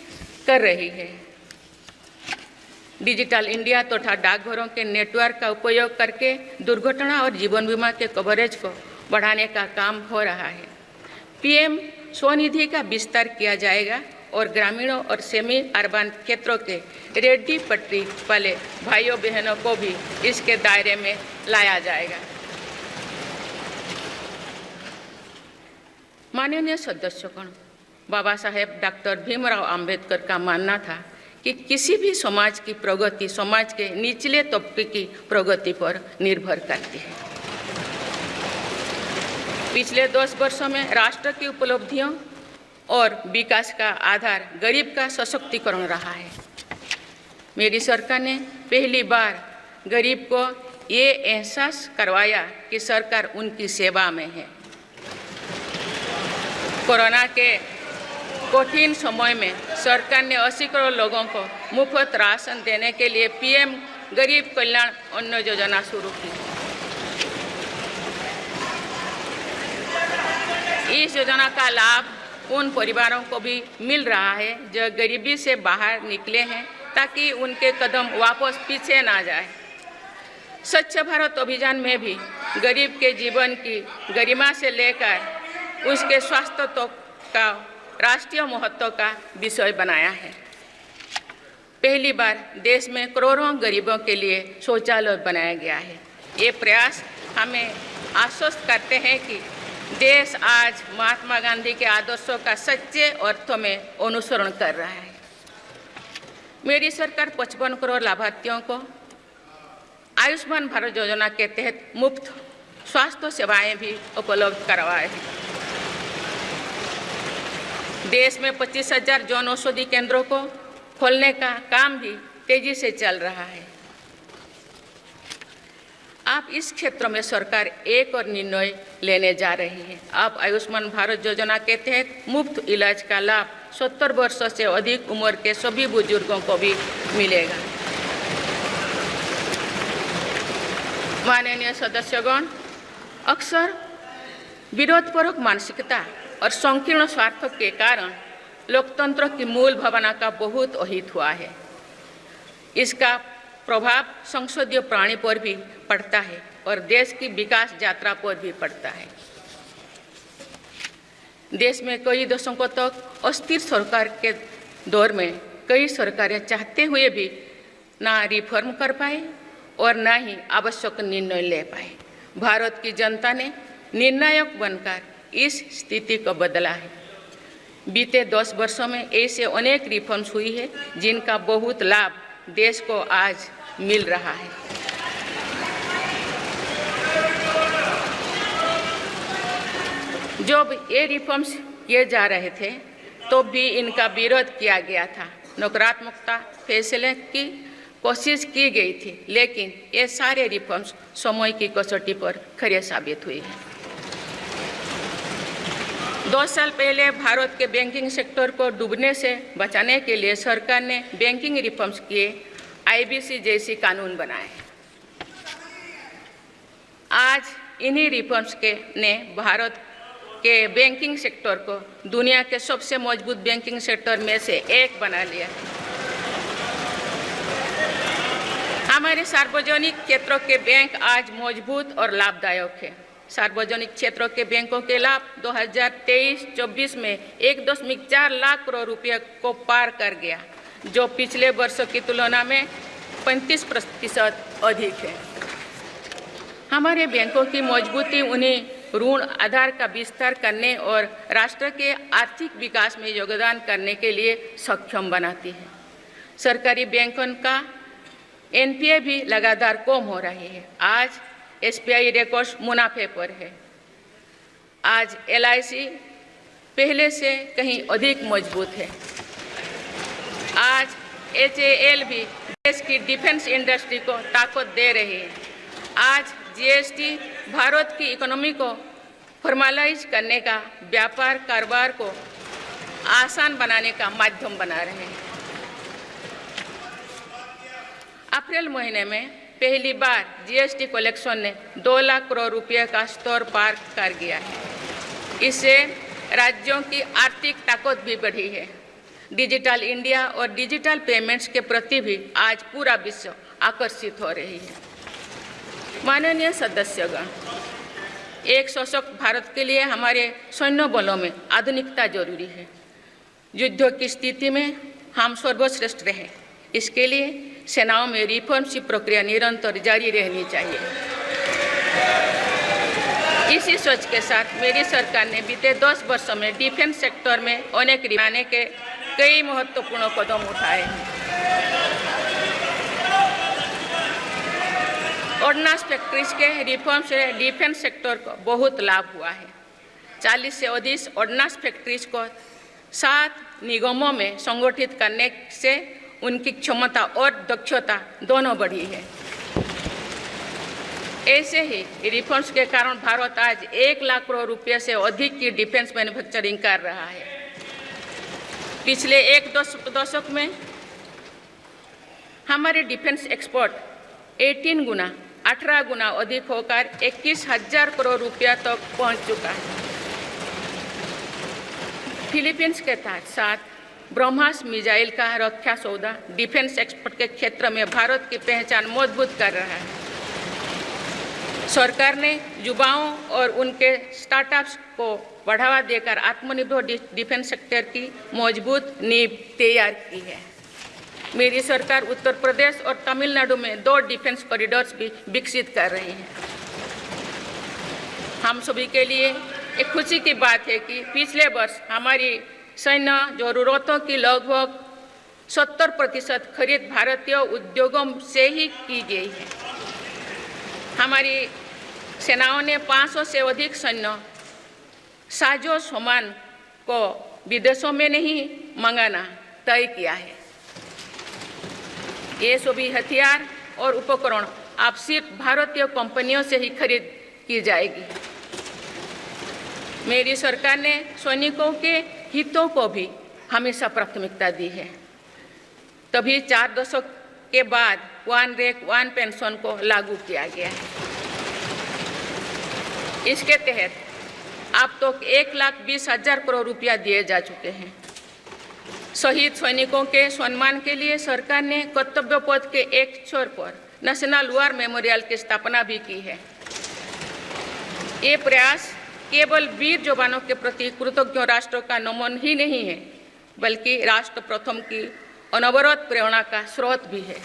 कर रही है। डिजिटल इंडिया तथा डाकघरों के नेटवर्क का उपयोग करके दुर्घटना और जीवन बीमा के कवरेज को बढ़ाने का काम हो रहा है। पीएम स्वनिधि का विस्तार किया जाएगा और ग्रामीणों और सेमी अर्बन क्षेत्रों के रेहड़ी पटरी वाले भाइयों बहनों को भी इसके दायरे में लाया जाएगा। माननीय सदस्यगण, बाबा साहेब डॉक्टर भीमराव अंबेडकर का मानना था कि किसी भी समाज की प्रगति समाज के निचले तबके की प्रगति पर निर्भर करती है। पिछले 10 वर्षों में राष्ट्र की उपलब्धियों और विकास का आधार गरीब का सशक्तिकरण रहा है। मेरी सरकार ने पहली बार गरीब को ये एहसास करवाया कि सरकार उनकी सेवा में है। कोरोना के कठिन समय में सरकार ने 80 करोड़ लोगों को मुफ्त राशन देने के लिए पीएम गरीब कल्याण अन्न योजना शुरू की। इस योजना का लाभ उन परिवारों को भी मिल रहा है जो गरीबी से बाहर निकले हैं, ताकि उनके कदम वापस पीछे ना जाए। स्वच्छ भारत अभियान में भी गरीब के जीवन की गरिमा से लेकर उसके स्वास्थ्य तक का राष्ट्रीय महत्व का विषय बनाया है। पहली बार देश में करोड़ों गरीबों के लिए शौचालय बनाया गया है। ये प्रयास हमें आश्वस्त करते हैं कि देश आज महात्मा गांधी के आदर्शों का सच्चे अर्थों में अनुसरण कर रहा है। मेरी सरकार 55 करोड़ लाभार्थियों को आयुष्मान भारत योजना के तहत मुफ्त स्वास्थ्य सेवाएं भी उपलब्ध करवाए हैं। देश में 25,000 जन औषधि केंद्रों को खोलने का काम भी तेजी से चल रहा है। आप इस क्षेत्र में सरकार एक और निर्णय लेने जा रही है। आप आयुष्मान भारत योजना के तहत मुफ्त इलाज का लाभ 70 वर्ष से अधिक उम्र के सभी बुजुर्गों को भी मिलेगा। माननीय सदस्यगण, अक्सर विरोधपरक मानसिकता और संकीर्ण स्वार्थ के कारण लोकतंत्र की मूल भावना का बहुत अहित हुआ है। इसका प्रभाव संसदीय प्रणाली पर भी पड़ता है और देश की विकास यात्रा पर भी पड़ता है। देश में कई दशकों तक अस्थिर सरकार के दौर में कई सरकारें चाहते हुए भी ना रिफॉर्म कर पाए और ना ही आवश्यक निर्णय ले पाए। भारत की जनता ने निर्णायक बनकर इस स्थिति को बदला है। बीते 10 वर्षों में ऐसे अनेक रिफॉर्म्स हुई है जिनका बहुत लाभ देश को आज मिल रहा है। जब ये रिफॉर्म्स किए जा रहे थे तो भी इनका विरोध किया गया था, नकारात्मकता फैसले की कोशिश की गई थी, लेकिन ये सारे रिफॉर्म्स समय की कसौटी पर खरे साबित हुए हैं। 2 साल पहले भारत के बैंकिंग सेक्टर को डूबने से बचाने के लिए सरकार ने बैंकिंग रिफॉर्म्स किए, IBC जैसी कानून बनाए। आज इन्हीं रिफॉर्म्स ने भारत के बैंकिंग सेक्टर को दुनिया के सबसे मजबूत बैंकिंग सेक्टर में से एक बना लिया है। हमारे सार्वजनिक क्षेत्रों के बैंक आज मजबूत और लाभदायक है। सार्वजनिक क्षेत्रों के बैंकों के लाभ 2023-24 में 1.4 लाख करोड़ रुपये को पार कर गया, जो पिछले वर्षों की तुलना में 35% अधिक है। हमारे बैंकों की मजबूती उन्हें ऋण आधार का विस्तार करने और राष्ट्र के आर्थिक विकास में योगदान करने के लिए सक्षम बनाती है। सरकारी बैंकों का NPA भी लगातार कम हो रही है। आज SBI रिकॉर्ड मुनाफे पर है। आज LIC पहले से कहीं अधिक मजबूत है। आज HAL भी देश की डिफेंस इंडस्ट्री को ताकत दे रही है। आज GST भारत की इकोनॉमी को फॉर्मलाइज करने का, व्यापार कारोबार को आसान बनाने का माध्यम बना रहे हैं। अप्रैल महीने में पहली बार GST कलेक्शन ने 2 लाख करोड़ रुपये का स्तर पार कर गया है। इससे राज्यों की आर्थिक ताकत भी बढ़ी है। डिजिटल इंडिया और डिजिटल पेमेंट्स के प्रति भी आज पूरा विश्व आकर्षित हो रही है। माननीय सदस्यगण, एक सशक्त भारत के लिए हमारे सैन्य बलों में आधुनिकता जरूरी है। युद्ध की स्थिति में हम सर्वश्रेष्ठ रहें, इसके लिए सेनाओं में रिफॉर्म्स की प्रक्रिया निरंतर जारी रहनी चाहिए। इसी सोच के साथ मेरी सरकार ने बीते 10 वर्षों में डिफेंस सेक्टर में अनेक बनाने के कई महत्वपूर्ण कदम उठाए हैं। ऑर्डिनेंस फैक्ट्रीज के रिफॉर्म से डिफेंस सेक्टर को बहुत लाभ हुआ है। 40 से अधिक ऑर्डिनेंस फैक्ट्रीज को 7 निगमों में संगठित करने से उनकी क्षमता और दक्षता दोनों बढ़ी है। ऐसे ही रिफॉर्म्स के कारण भारत आज 1 लाख करोड़ रुपये से अधिक की डिफेंस मैन्युफैक्चरिंग कर रहा है। पिछले एक दशक में हमारे डिफेंस एक्सपोर्ट 18 गुना अधिक होकर 21,000 करोड़ रुपया तक पहुंच चुका है। फिलीपींस के साथ ब्रह्मास मिसाइल का रक्षा सौदा डिफेंस एक्सपोर्ट के क्षेत्र में भारत की पहचान मजबूत कर रहा है। सरकार ने युवाओं और उनके स्टार्टअप्स को बढ़ावा देकर आत्मनिर्भर डिफेंस सेक्टर की मजबूत नींव तैयार की है। मेरी सरकार उत्तर प्रदेश और तमिलनाडु में 2 डिफेंस कॉरिडोर्स भी विकसित कर रही है। हम सभी के लिए एक खुशी की बात है कि पिछले वर्ष हमारी सैन्य जरूरतों की लगभग 70% खरीद भारतीय उद्योगों से ही की गई है। हमारी सेनाओं ने 500 से अधिक सैन्य साजो सामान को विदेशों में नहीं मंगाना तय किया है। ये सभी हथियार और उपकरण अब सिर्फ भारतीय कंपनियों से ही खरीद की जाएगी। मेरी सरकार ने सैनिकों के हितों को भी हमेशा प्राथमिकता दी है। तभी 4 दशक के बाद 1 रैंक 1 पेंशन को लागू किया गया है। इसके तहत अब तक 1,20,000 करोड़ रुपया दिए जा चुके हैं। शहीद सैनिकों के सम्मान के लिए सरकार ने कर्तव्य पथ के एक छोर पर नेशनल वॉर मेमोरियल की स्थापना भी की है। ये प्रयास केवल वीर जवानों के प्रति कृतज्ञ राष्ट्र का नमन ही नहीं है, बल्कि राष्ट्र प्रथम की अनवरत प्रेरणा का स्रोत भी है।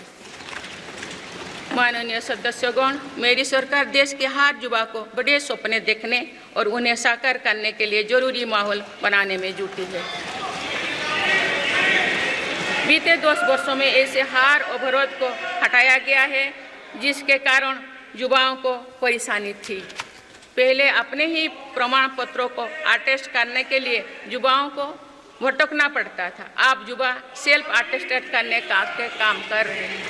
माननीय सदस्यगण, मेरी सरकार देश के हर युवा को बड़े सपने देखने और उन्हें साकार करने के लिए जरूरी माहौल बनाने में जुटी है। बीते 10 वर्षों में ऐसे हर अवरोध को हटाया गया है जिसके कारण युवाओं को परेशानी थी। पहले अपने ही प्रमाण पत्रों को अटेस्ट करने के लिए युवाओं को भटकना पड़ता था। अब युवा सेल्फ अटेस्टेड करने का काम कर रहे हैं।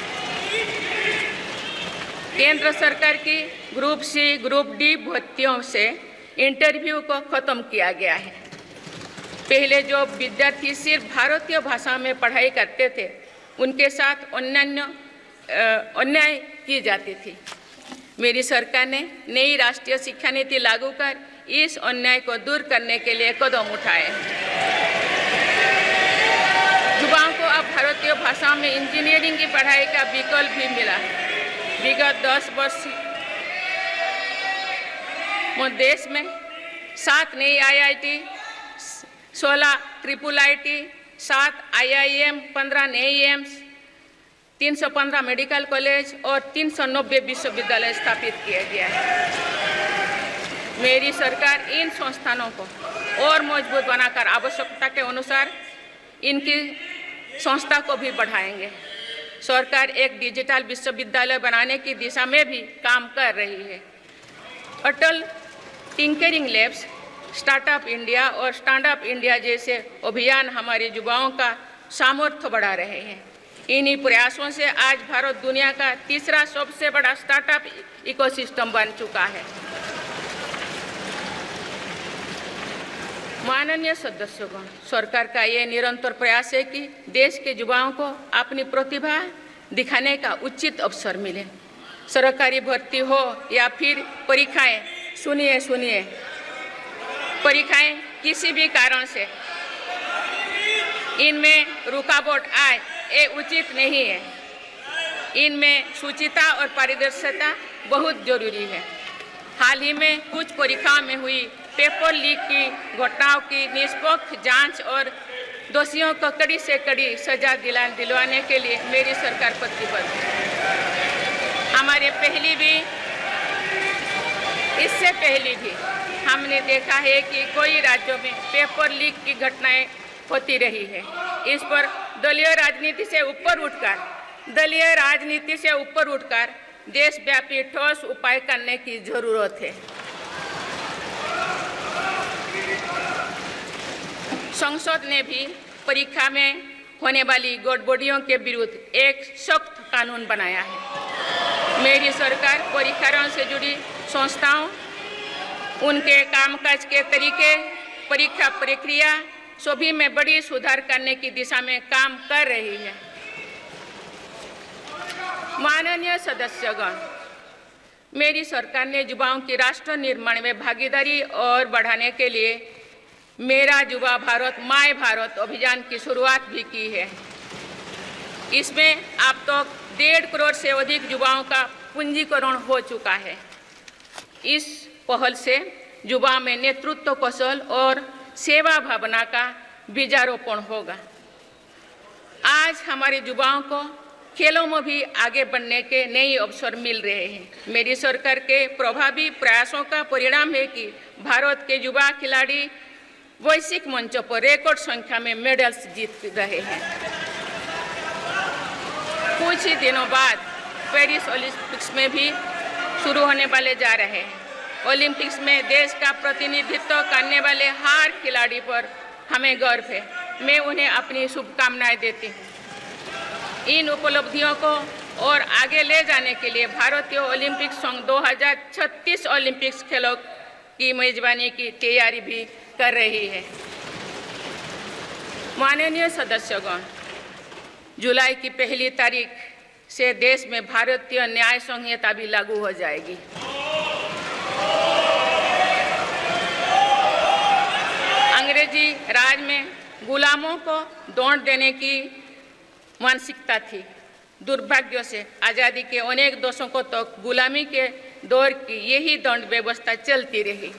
केंद्र सरकार की ग्रुप सी, ग्रुप डी भर्तियों से इंटरव्यू को खत्म किया गया है। पहले जो विद्यार्थी सिर्फ भारतीय भाषा में पढ़ाई करते थे, उनके साथ अन्याय की जाती थी। मेरी सरकार ने नई राष्ट्रीय शिक्षा नीति लागू कर इस अन्याय को दूर करने के लिए कदम उठाए हैं। युवाओं को अब भारतीय भाषा में इंजीनियरिंग की पढ़ाई का विकल्प भी मिला है। विगत 10 वर्ष में देश में 7 नई IIT, 16 IIIT, 7 IIM, 15 नए एम्स, 315 मेडिकल कॉलेज और 390 विश्वविद्यालय स्थापित किया गया है। मेरी सरकार इन संस्थानों को और मजबूत बनाकर आवश्यकता के अनुसार इनकी संस्था को भी बढ़ाएंगे। सरकार एक डिजिटल विश्वविद्यालय बनाने की दिशा में भी काम कर रही है। अटल टिंकरिंग लैब्स, स्टार्टअप इंडिया और स्टैंडअप इंडिया जैसे अभियान हमारे युवाओं का सामर्थ्य बढ़ा रहे हैं। इन्हीं प्रयासों से आज भारत दुनिया का तीसरा सबसे बड़ा स्टार्टअप इकोसिस्टम बन चुका है। माननीय सदस्यगण, सरकार का ये निरंतर प्रयास है कि देश के युवाओं को अपनी प्रतिभा दिखाने का उचित अवसर मिले। सरकारी भर्ती हो या फिर परीक्षाएं, सुनिए, परीक्षाएं किसी भी कारण से इनमें रुकावट आए, ये उचित नहीं है। इनमें शुचिता और पारदर्शिता बहुत जरूरी है। हाल ही में कुछ परीक्षाओं में हुई पेपर लीक की घटनाओं की निष्पक्ष जांच और दोषियों को कड़ी से कड़ी सजा दिलवाने के लिए मेरी सरकार प्रतिबद्ध है। इससे पहले भी हमने देखा है कि कई राज्यों में पेपर लीक की घटनाएं होती रही है। इस पर दलीय राजनीति से ऊपर उठकर देशव्यापी ठोस उपाय करने की जरूरत है। संसद ने भी परीक्षा में होने वाली गड़बड़ियों के विरुद्ध एक सख्त कानून बनाया है। मेरी सरकार परीक्षाओं से जुड़ी संस्थाओं, उनके कामकाज के तरीके, परीक्षा प्रक्रिया सभी में बड़ी सुधार करने की दिशा में काम कर रही है। माननीय सदस्यगण, मेरी सरकार ने युवाओं की राष्ट्र निर्माण में भागीदारी और बढ़ाने के लिए मेरा युवा भारत माय भारत अभियान की शुरुआत भी की है। इसमें अब तक 1.5 करोड़ से अधिक युवाओं का पंजीकरण हो चुका है। इस पहल से युवा में नेतृत्व कौशल और सेवा भावना का बीजारोपण होगा। आज हमारे युवाओं को खेलों में भी आगे बढ़ने के नए अवसर मिल रहे हैं। मेरी सरकार के प्रभावी प्रयासों का परिणाम है कि भारत के युवा खिलाड़ी वैश्विक मंचों पर रिकॉर्ड संख्या में मेडल्स जीत रहे हैं। कुछ ही दिनों बाद पेरिस ओलंपिक्स में भी शुरू होने वाले जा रहे हैं। ओलंपिक्स में देश का प्रतिनिधित्व करने वाले हर खिलाड़ी पर हमें गर्व है। मैं उन्हें अपनी शुभकामनाएं देती हूँ। इन उपलब्धियों को और आगे ले जाने के लिए भारतीय ओलंपिक संघ 2036 ओलंपिक्स खेलों की मेजबानी की तैयारी भी कर रही है। माननीय सदस्यगण, जुलाई की 1 तारीख से देश में भारतीय न्याय संहिता भी लागू हो जाएगी। अंग्रेजी राज में गुलामों को दौड़ देने की मानसिकता थी। दुर्भाग्य से आज़ादी के अनेक दशकों तक गुलामी के दौर की यही दंड व्यवस्था चलती रही।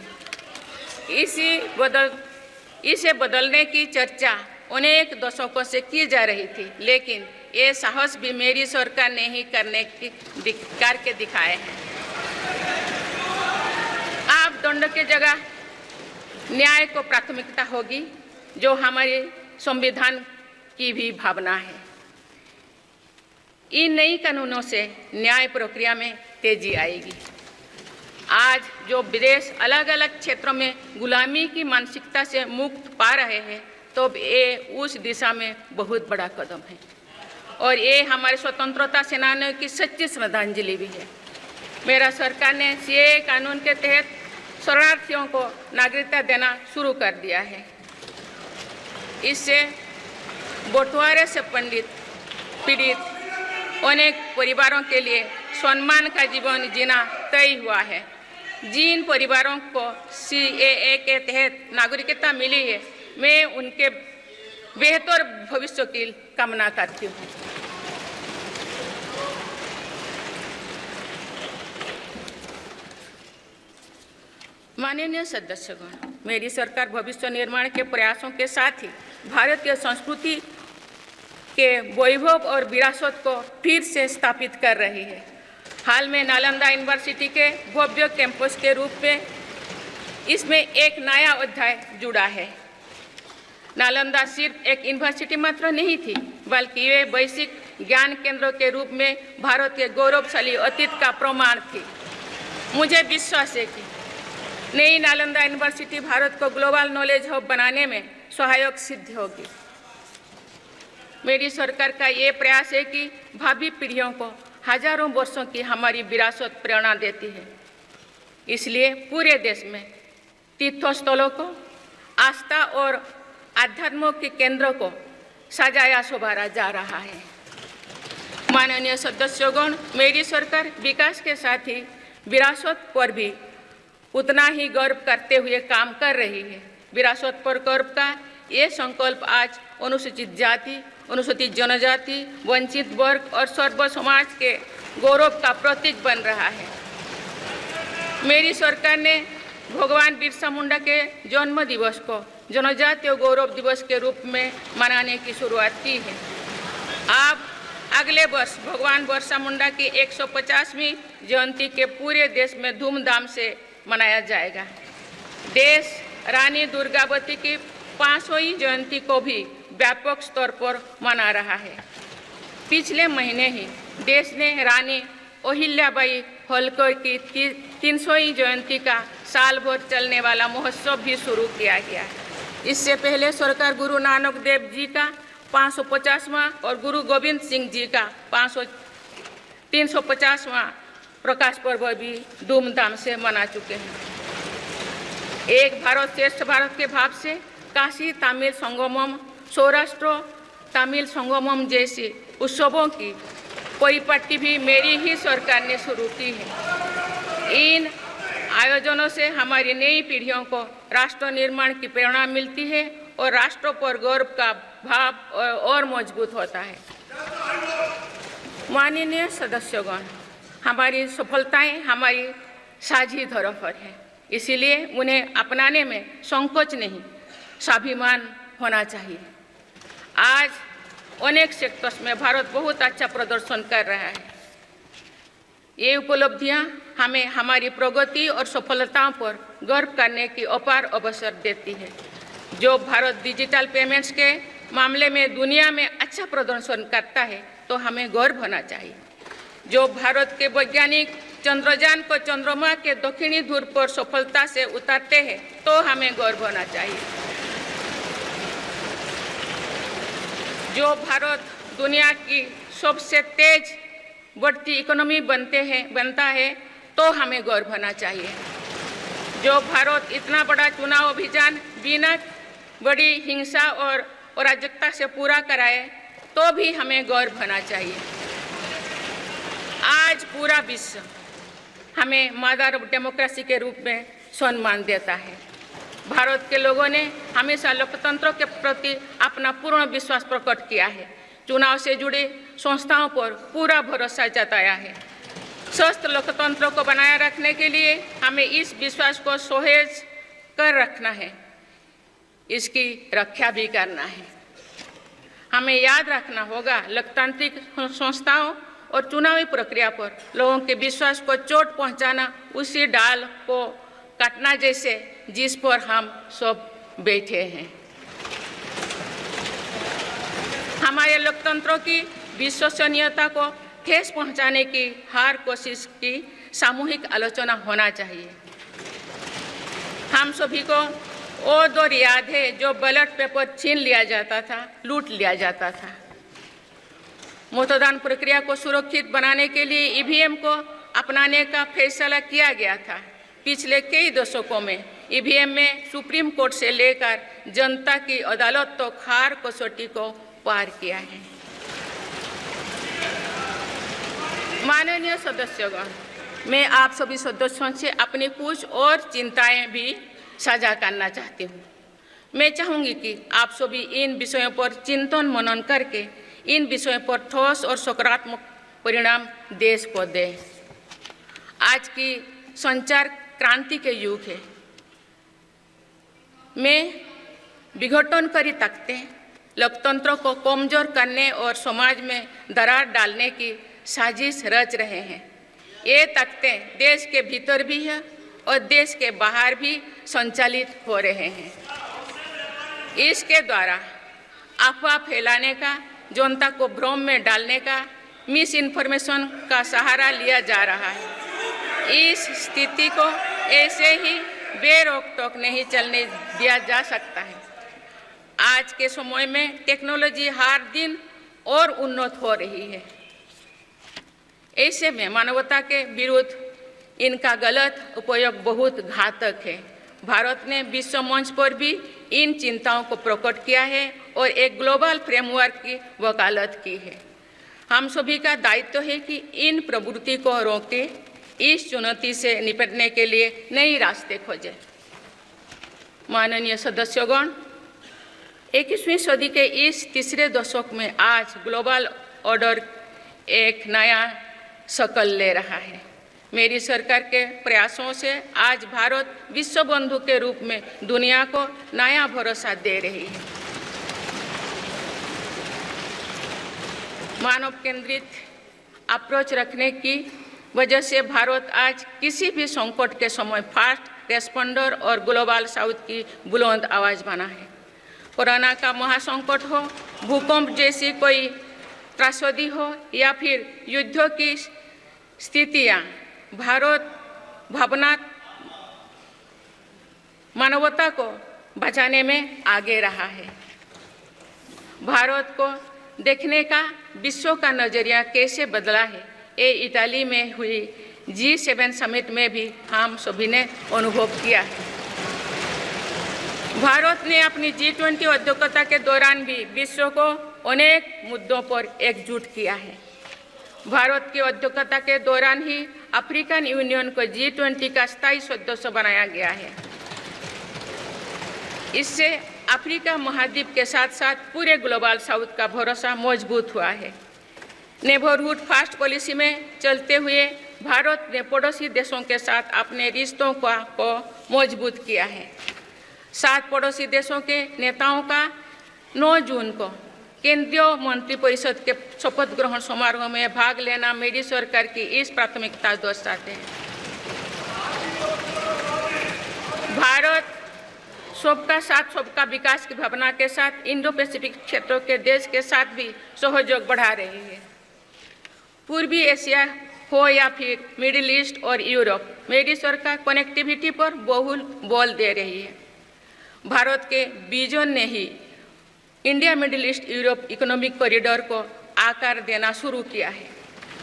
इसे बदलने की चर्चा अनेक दशकों से की जा रही थी, लेकिन ये साहस भी मेरी सरकार ने ही करके दिखाए हैं। अब दंड की जगह न्याय को प्राथमिकता होगी, जो हमारे संविधान की भी भावना है। इन नई कानूनों से न्याय प्रक्रिया में तेजी आएगी। आज जो विदेश अलग अलग क्षेत्रों में गुलामी की मानसिकता से मुक्त पा रहे हैं, तो ये उस दिशा में बहुत बड़ा कदम है और ये हमारे स्वतंत्रता सेनानियों की सच्ची श्रद्धांजलि भी है। मेरा सरकार ने सीएए कानून के तहत शरणार्थियों को नागरिकता देना शुरू कर दिया है। इससे बंटवारे से पीड़ित अनेक परिवारों के लिए सम्मान का जीवन जीना तय हुआ है। जिन परिवारों को सीएए के तहत नागरिकता मिली है, मैं उनके बेहतर भविष्य की कामना करती हूँ। माननीय सदस्यगण, मेरी सरकार भविष्य निर्माण के प्रयासों के साथ ही भारतीय संस्कृति के वैभव और विरासत को फिर से स्थापित कर रही है। हाल में नालंदा यूनिवर्सिटी के भव्य कैंपस के रूप में इसमें एक नया अध्याय जुड़ा है। नालंदा सिर्फ एक यूनिवर्सिटी मात्र नहीं थी, बल्कि ये वैश्विक ज्ञान केंद्र के रूप में भारत के गौरवशाली अतीत का प्रमाण थी। मुझे विश्वास है कि नई नालंदा यूनिवर्सिटी भारत को ग्लोबल नॉलेज हब बनाने में सहायक सिद्ध होगी। मेरी सरकार का ये प्रयास है कि भावी पीढ़ियों को हजारों वर्षों की हमारी विरासत प्रेरणा देती है। इसलिए पूरे देश में तीर्थस्थलों को, आस्था और आध्यात्म के केंद्रों को सजाया संवारा जा रहा है। माननीय सदस्यगण, मेरी सरकार विकास के साथ ही विरासत पर भी उतना ही गर्व करते हुए काम कर रही है। विरासत पर गर्व का ये संकल्प आज अनुसूचित जाति, अनुसूचित जनजाति, वंचित वर्ग और सर्व समाज के गौरव का प्रतीक बन रहा है। मेरी सरकार ने भगवान बिरसा मुंडा के जन्म दिवस को जनजातीय गौरव दिवस के रूप में मनाने की शुरुआत की है। अब अगले वर्ष भगवान बिरसा मुंडा की 150वीं जयंती के पूरे देश में धूमधाम से मनाया जाएगा। देश रानी दुर्गावती की 500वीं जयंती को भी व्यापक स्तर पर मना रहा है। पिछले महीने ही देश ने रानी अहिल्याबाई होलकर की 300वीं जयंती का साल भर चलने वाला महोत्सव भी शुरू किया गया है। इससे पहले सरकार गुरु नानक देव जी का 550वां और गुरु गोविंद सिंह जी का 350वां प्रकाश पर्व भी धूमधाम से मना चुके हैं। एक भारत श्रेष्ठ भारत के भाव से काशी तमिल संगमम, सौराष्ट्र तमिल संगमम जैसी उत्सवों की परिपाटी भी मेरी ही सरकार ने शुरू की है। इन आयोजनों से हमारी नई पीढ़ियों को राष्ट्र निर्माण की प्रेरणा मिलती है और राष्ट्र पर गौरव का भाव और मजबूत होता है। माननीय सदस्यगण, हमारी सफलताएं हमारी साझी धरोहर है, इसीलिए उन्हें अपनाने में संकोच नहीं, स्वाभिमान होना चाहिए। आज अनेक सेक्टर्स में भारत बहुत अच्छा प्रदर्शन कर रहा है। ये उपलब्धियां हमें हमारी प्रगति और सफलताओं पर गर्व करने की अपार अवसर देती है। जो भारत डिजिटल पेमेंट्स के मामले में दुनिया में अच्छा प्रदर्शन करता है, तो हमें गर्व होना चाहिए। जो भारत के वैज्ञानिक चंद्रयान को चंद्रमा के दक्षिणी ध्रुव पर सफलता से उतारते हैं, तो हमें गर्व होना चाहिए। जो भारत दुनिया की सबसे तेज बढ़ती इकोनॉमी बनता है, तो हमें गर्व होना चाहिए। जो भारत इतना बड़ा चुनाव अभियान बिना बड़ी हिंसा और अराजकता से पूरा कराए, तो भी हमें गर्व होना चाहिए। आज पूरा विश्व हमें मदर ऑफ डेमोक्रेसी के रूप में सम्मान देता है। भारत के लोगों ने हमेशा लोकतंत्र के प्रति अपना पूर्ण विश्वास प्रकट किया है। चुनाव से जुड़े संस्थाओं पर पूरा भरोसा जताया है। स्वस्थ लोकतंत्र को बनाए रखने के लिए हमें इस विश्वास को सहेज कर रखना है, इसकी रक्षा भी करना है। हमें याद रखना होगा, लोकतांत्रिक संस्थाओं और चुनावी प्रक्रिया पर लोगों के विश्वास को चोट पहुंचाना उसी डाल को काटना जैसे जिस पर हम सब बैठे हैं। हमारे लोकतंत्रों की विश्वसनीयता को ठेस पहुंचाने की हर कोशिश की सामूहिक आलोचना होना चाहिए। हम सभी को वो दौर याद है जो बैलेट पेपर छीन लिया जाता था, लूट लिया जाता था। मतदान प्रक्रिया को सुरक्षित बनाने के लिए ईवीएम को अपनाने का फैसला किया गया था। पिछले कई दशकों में ईवीएम में सुप्रीम कोर्ट से लेकर जनता की अदालत तो हर कसौटी को पार किया है। माननीय सदस्यगण, मैं आप सभी सदस्यों से अपनी कुछ और चिंताएं भी साझा करना चाहती हूँ। मैं चाहूँगी कि आप सभी इन विषयों पर चिंतन मनन करके इन विषयों पर ठोस और सकारात्मक परिणाम देश को दें। आज की संचार क्रांति के युग है। में विघटनकारी ताकतें लोकतंत्र को कमजोर करने और समाज में दरार डालने की साजिश रच रहे हैं। ये ताकतें देश के भीतर भी है और देश के बाहर भी संचालित हो रहे हैं। इसके द्वारा अफवाह फैलाने का, जनता को भ्रम में डालने का, मिस इन्फॉर्मेशन का सहारा लिया जा रहा है। इस स्थिति को ऐसे ही बेरोक टोक नहीं चलने दिया जा सकता है। आज के समय में टेक्नोलॉजी हर दिन और उन्नत हो रही है। ऐसे में मानवता के विरुद्ध इनका गलत उपयोग बहुत घातक है। भारत ने विश्व मंच पर भी इन चिंताओं को प्रकट किया है और एक ग्लोबल फ्रेमवर्क की वकालत की है। हम सभी का दायित्व है कि इन प्रवृत्ति को रोकें, इस चुनौती से निपटने के लिए नए रास्ते खोजें। माननीय सदस्यगण, 21वीं सदी के इस तीसरे दशक में आज ग्लोबल ऑर्डर एक नया शक्ल ले रहा है। मेरी सरकार के प्रयासों से आज भारत विश्व बंधु के रूप में दुनिया को नया भरोसा दे रही है। मानव केंद्रित अप्रोच रखने की वजह से भारत आज किसी भी संकट के समय फास्ट रेस्पॉन्डर और ग्लोबल साउथ की बुलंद आवाज़ बना है। कोरोना का महासंकट हो, भूकंप जैसी कोई त्रासदी हो या फिर युद्धों की स्थितियाँ, भारत मानवता को बचाने में आगे रहा है। भारत को देखने का विश्व का नज़रिया कैसे बदला है, ये इटाली में हुई G7 समिट में भी हम सभी ने अनुभव किया है। भारत ने अपनी G20 अध्यक्षता के दौरान भी विश्व को अनेक मुद्दों पर एकजुट किया है। भारत की अध्यक्षता के दौरान ही अफ्रीकन यूनियन को G20 का स्थायी सदस्य बनाया गया है। इससे अफ्रीका महाद्वीप के साथ साथ पूरे ग्लोबल साउथ का भरोसा मजबूत हुआ है। नेबरहुड फास्ट पॉलिसी में चलते हुए भारत ने पड़ोसी देशों के साथ अपने रिश्तों को मजबूत किया है। 7 पड़ोसी देशों के नेताओं का 9 जून को केंद्रीय मंत्रिपरिषद के शपथ ग्रहण समारोह में भाग लेना मेरी सरकार की इस प्राथमिकता दर्शाते हैं। भारत सबका साथ सबका विकास की भावना के साथ इंडो पैसिफिक क्षेत्रों के देश के साथ भी सहयोग बढ़ा रही है। पूर्वी एशिया हो या फिर मिडिल ईस्ट और यूरोप, मेरी सरकार कनेक्टिविटी पर बहुल बल दे रही है। भारत के विजन ने ही India Middle East Europe economic corridor को आकार देना शुरू किया है।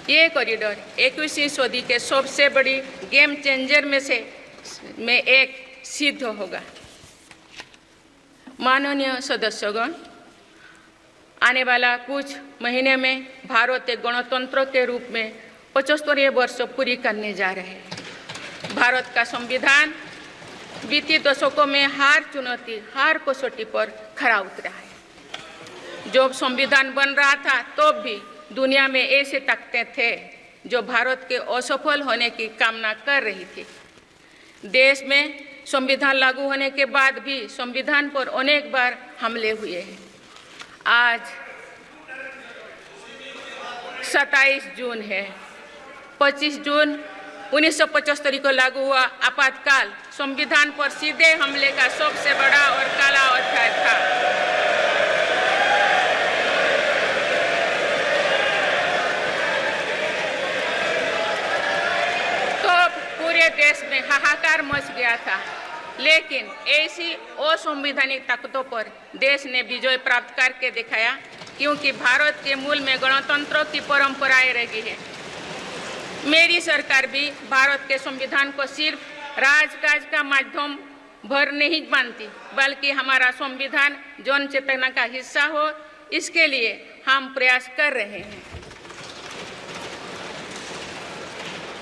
ये कॉरिडोर 21वीं सदी के सबसे बड़ी गेम चेंजर में एक सिद्ध होगा। माननीय सदस्यगण, आने वाला कुछ महीने में भारत एक गणतंत्र के रूप में 75वें वर्ष पूरी करने जा रहे हैं। भारत का संविधान बीते दशकों में हर चुनौती, हर कसौटी पर खरा उतरा है। जब संविधान बन रहा था तो भी दुनिया में ऐसे ताकतें थे जो भारत के असफल होने की कामना कर रही थी। देश में संविधान लागू होने के बाद भी संविधान पर अनेक बार हमले हुए हैं। आज 27 जून है। 25 जून 1975 को लागू हुआ आपातकाल संविधान पर सीधे हमले का सबसे बड़ा और काला अध्याय था। तो पूरे देश में हाहाकार मच गया था, लेकिन ऐसी असंवैधानिक ताकतों पर देश ने विजय प्राप्त करके दिखाया, क्योंकि भारत के मूल में गणतंत्र की परंपराएं रही है। मेरी सरकार भी भारत के संविधान को सिर्फ राजकाज का माध्यम भर नहीं मानती, बल्कि हमारा संविधान जन चेतना का हिस्सा हो, इसके लिए हम प्रयास कर रहे हैं।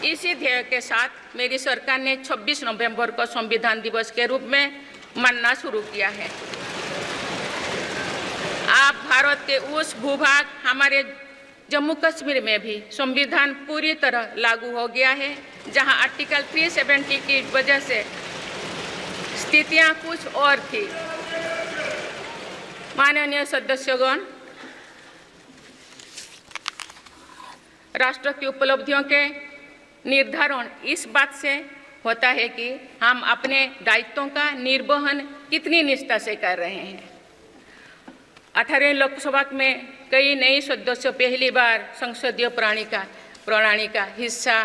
इसी ध्येय के साथ मेरी सरकार ने 26 नवंबर को संविधान दिवस के रूप में मानना शुरू किया है। आप भारत के उस भूभाग हमारे जम्मू कश्मीर में भी संविधान पूरी तरह लागू हो गया है, जहां आर्टिकल 370 की वजह से स्थितियां कुछ और थी। माननीय सदस्यगण, राष्ट्र की उपलब्धियों के निर्धारण इस बात से होता है कि हम अपने दायित्वों का निर्वहन कितनी निष्ठा से कर रहे हैं। 18 लोकसभा में कई नए सदस्य पहली बार संसदीय प्रणाली का हिस्सा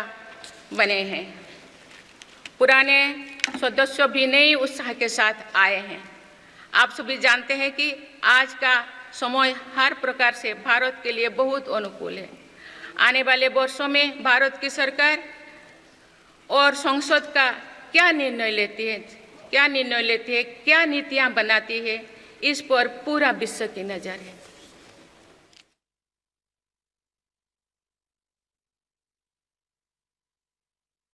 बने हैं। पुराने सदस्य भी नए उत्साह के साथ आए हैं। आप सभी जानते हैं कि आज का समय हर प्रकार से भारत के लिए बहुत अनुकूल है। आने वाले वर्षों में भारत की सरकार और संसद का क्या निर्णय लेती है, क्या नीतियां बनाती है, इस पर पूरा विश्व की नज़र है।